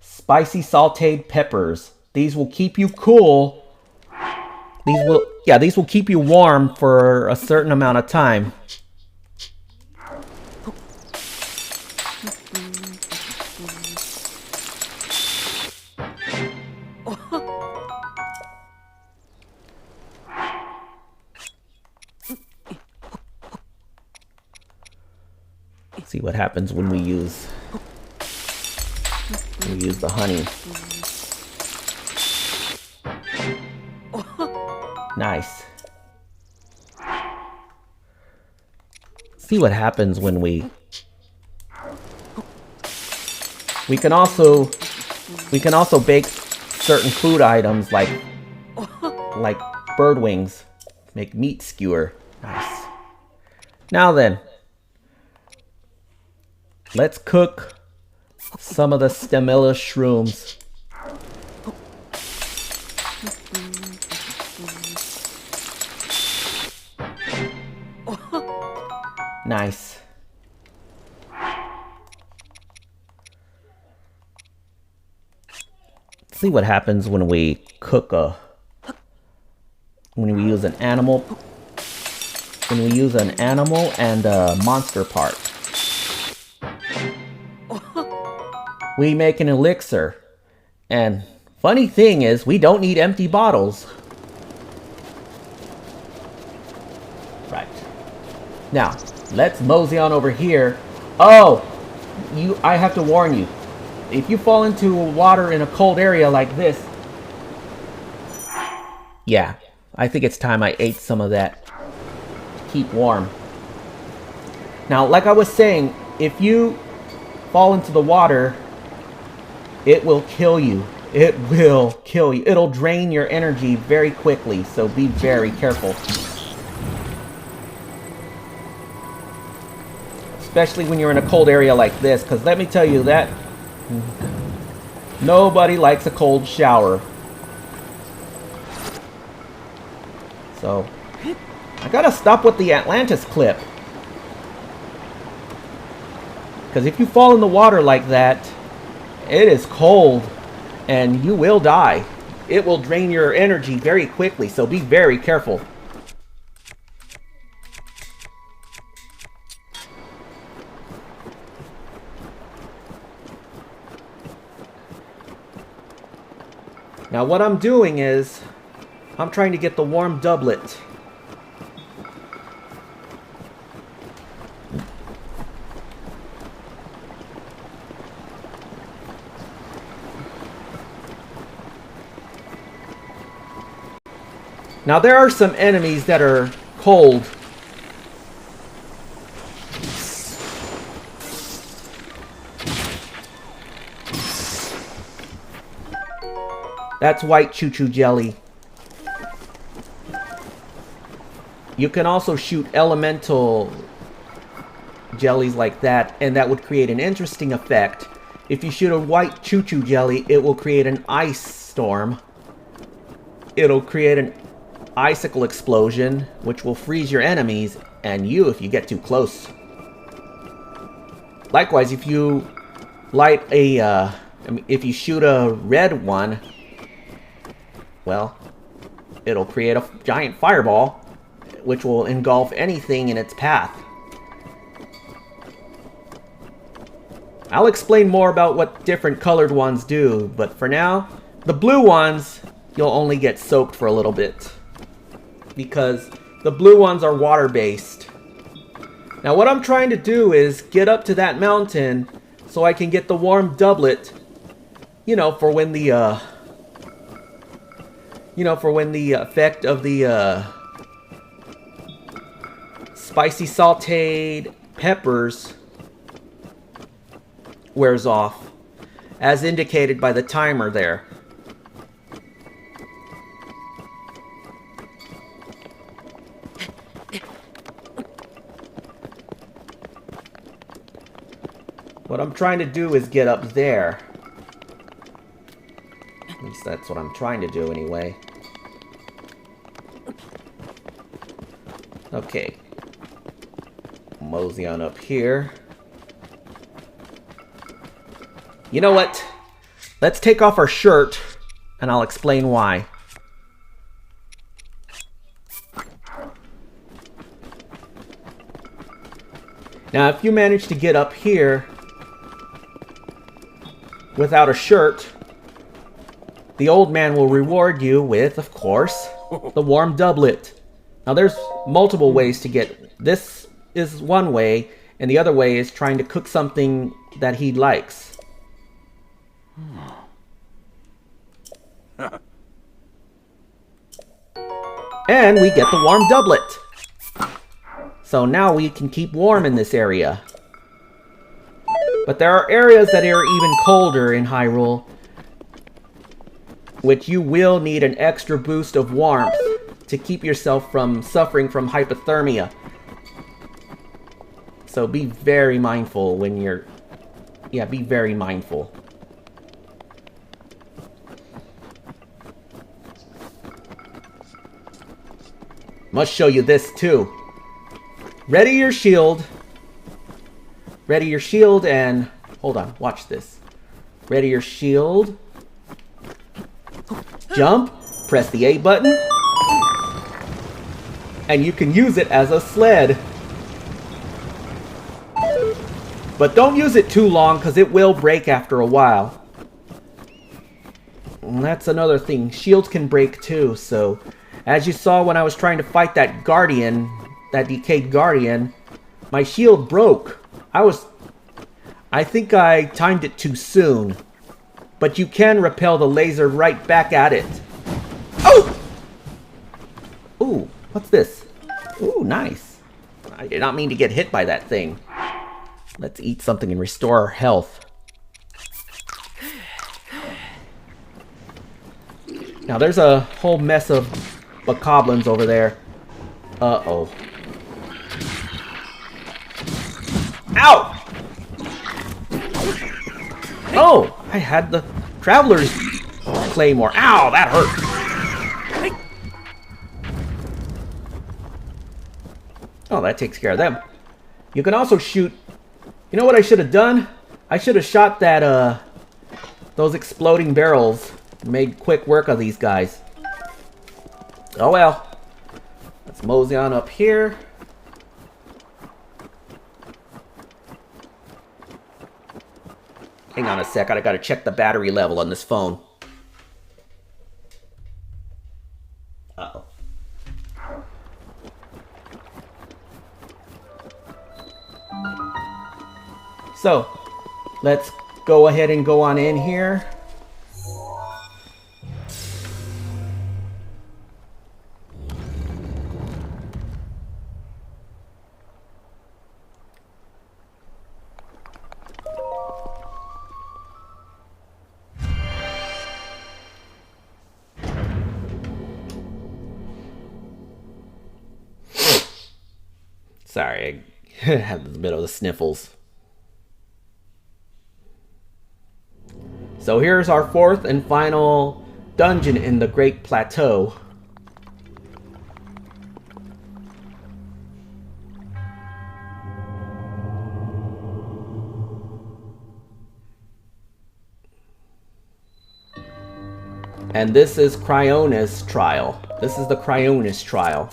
spicy sauteed peppers. These will keep you cool. These will keep you warm for a certain amount of time. Let's see what happens when we use the honey. Nice. See what happens when we can also bake certain food items like bird wings. Make meat skewer. Nice. Now then, let's cook some of the stemilla shrooms. Nice. See what happens when we cook when we use an animal and a monster part. We make an elixir. And funny thing is, we don't need empty bottles. Right. Now, let's mosey on over here. Oh, I have to warn you. If you fall into water in a cold area like this, yeah, I think it's time I ate some of that to keep warm. Now, like I was saying, if you fall into the water, it will kill you. It will kill you. It'll drain your energy very quickly, so be very careful. Especially when you're in a cold area like this, because let me tell you that nobody likes a cold shower. So, I gotta stop with the Atlantis clip. Because if you fall in the water like that, it is cold and you will die. It will drain your energy very quickly, so be very careful. Now what I'm doing is, I'm trying to get the warm doublet. Now there are some enemies that are cold. That's white choo-choo jelly. You can also shoot elemental jellies like that, and that would create an interesting effect. If you shoot a white choo-choo jelly, it will create an ice storm. It'll create an icicle explosion, which will freeze your enemies, and you if you get too close. Likewise, if you light a, if you shoot a red one, well, it'll create a giant fireball, which will engulf anything in its path. I'll explain more about what different colored ones do, but for now, the blue ones, you'll only get soaked for a little bit, because the blue ones are water-based. Now what I'm trying to do is get up to that mountain so I can get the warm doublet, you know, for when the effect of the spicy sauteed peppers wears off, as indicated by the timer there. What I'm trying to do is get up there. At least that's what I'm trying to do anyway. Okay. Mosey on up here. You know what? Let's take off our shirt, and I'll explain why. Now, if you manage to get up here without a shirt, the old man will reward you with, of course, the warm doublet. Now, there's multiple ways to get... This is one way, and the other way is trying to cook something that he likes. And we get the warm doublet. So now we can keep warm in this area. But there are areas that are even colder in Hyrule, which you will need an extra boost of warmth to keep yourself from suffering from hypothermia. So be very mindful when you're... Yeah, be very mindful. Must show you this too. Ready your shield, ready your shield and... Hold on, watch this. Ready your shield. Jump. Press the A button. And you can use it as a sled. But don't use it too long because it will break after a while. And that's another thing. Shields can break too, so... As you saw when I was trying to fight that guardian, that decayed guardian, my shield broke. I think I timed it too soon. But you can repel the laser right back at it. Oh! Ooh, what's this? Ooh, nice. I did not mean to get hit by that thing. Let's eat something and restore our health. Now there's a whole mess of bokoblins over there. Uh-oh. Ow! Oh! I had the Traveler's Claymore. Ow! That hurt! Oh, that takes care of them. You can also shoot... You know what I should have done? I should have shot that, those exploding barrels. Made quick work of these guys. Oh well. Let's mosey on up here. Hang on a sec, I gotta check the battery level on this phone. Uh-oh. So, let's go ahead and go on in here. Sorry, I had a bit of the sniffles. So here's our fourth and final dungeon in the Great Plateau. And this is Cryonis Trial. This is the Cryonis Trial.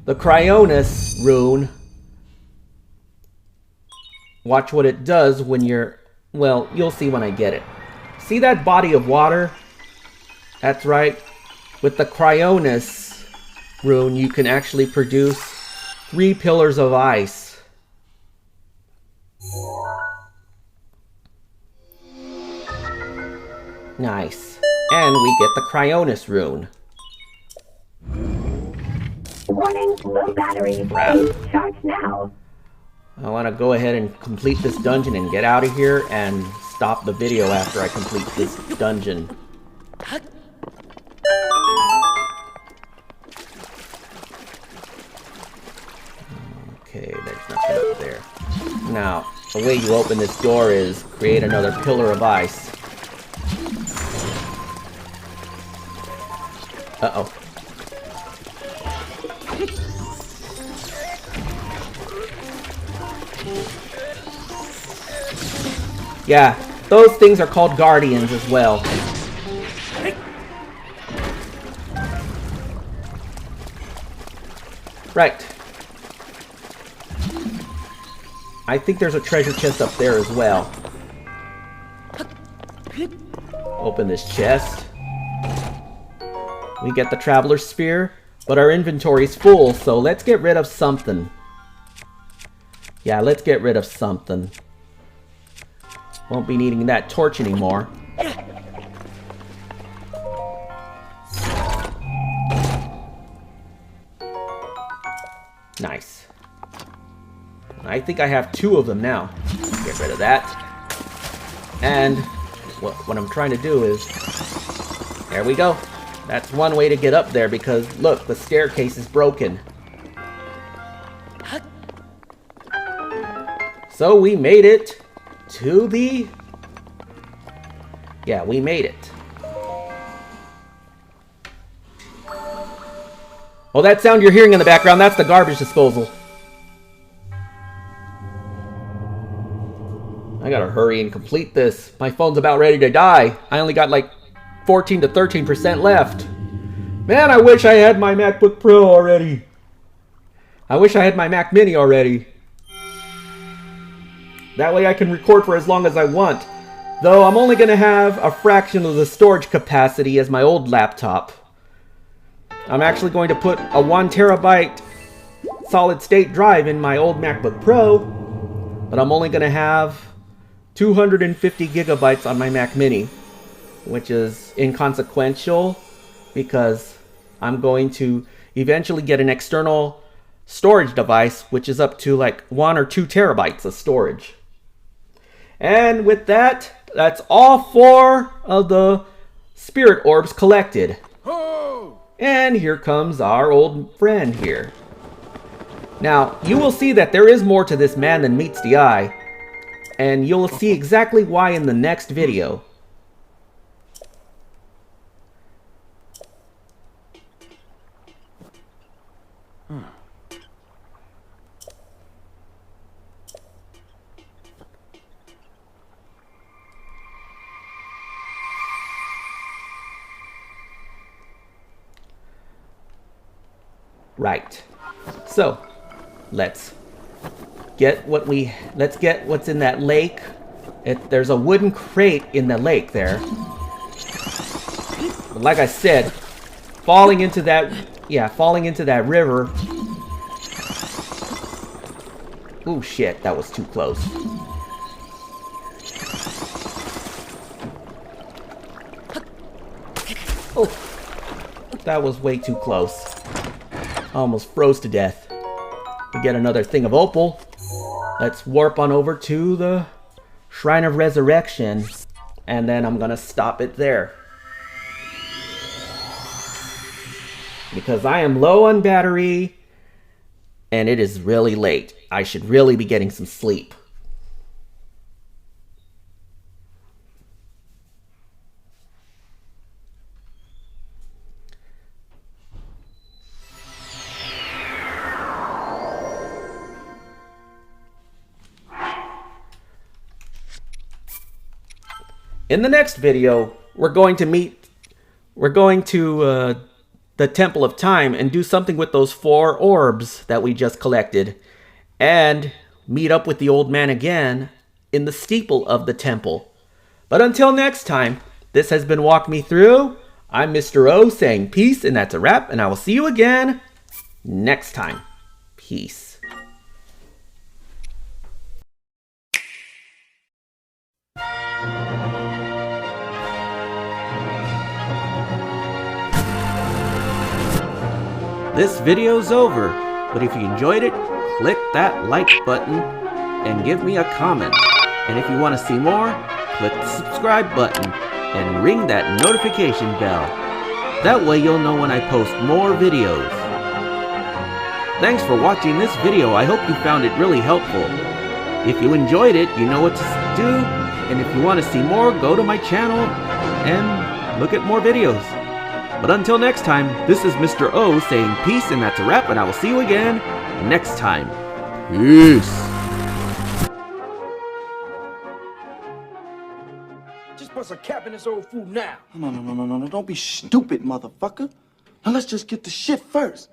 The Cryonis rune, watch what it does when you're, well, you'll see when I get it. See that body of water? That's right. With the Cryonis rune, you can actually produce 3 pillars of ice. Nice. And we get the Cryonis rune. Warning, low battery. Charge now. I want to go ahead and complete this dungeon and get out of here and stop the video after I complete this dungeon. Okay, there's nothing up there. Now, the way you open this door is create another pillar of ice. Uh-oh. Yeah, those things are called guardians as well. Right. I think there's a treasure chest up there as well. Open this chest. We get the Traveler's Spear, but our inventory's full, so let's get rid of something. Yeah, let's get rid of something. Won't be needing that torch anymore. Nice. I think I have 2 of them now. Get rid of that. And what I'm trying to do is... There we go. That's one way to get up there because, look, the staircase is broken. So we made it to the... Yeah, we made it. Oh, that sound you're hearing in the background, that's the garbage disposal. I gotta hurry and complete this. My phone's about ready to die. I only got like 14 to 13% left. Man, I wish I had my MacBook Pro already. I wish I had my Mac Mini already. That way I can record for as long as I want. Though I'm only gonna have a fraction of the storage capacity as my old laptop. I'm actually going to put a 1 terabyte solid state drive in my old MacBook Pro, but I'm only gonna have 250 gigabytes on my Mac Mini, which is inconsequential because I'm going to eventually get an external storage device which is up to like 1 or 2 terabytes of storage. And with that, that's all 4 of the Spirit Orbs collected. And here comes our old friend here. Now, you will see that there is more to this man than meets the eye, and you'll see exactly why in the next video. Right. So, let's get what's in that lake. There's a wooden crate in the lake there. But like I said, falling into that river. Oh shit, that was too close. Oh, that was way too close. Almost froze to death. We get another thing of opal. Let's warp on over to the Shrine of Resurrection, and then I'm gonna stop it there. Because I am low on battery, and it is really late. I should really be getting some sleep. In the next video, we're going to the Temple of Time and do something with those 4 orbs that we just collected, and meet up with the old man again in the steeple of the temple. But until next time, this has been Walk Me Through. I'm Mr. O saying peace, and that's a wrap, and I will see you again next time. Peace. This video's over, but if you enjoyed it, click that like button and give me a comment. And if you want to see more, click the subscribe button and ring that notification bell. That way you'll know when I post more videos. Thanks for watching this video. I hope you found it really helpful. If you enjoyed it, you know what to do. And if you want to see more, go to my channel and look at more videos. But until next time, this is Mr. O saying peace, and that's a wrap, and I will see you again next time. Peace. Just bust a cap in this old fool now. No, don't be stupid, motherfucker. Now let's just get the shit first.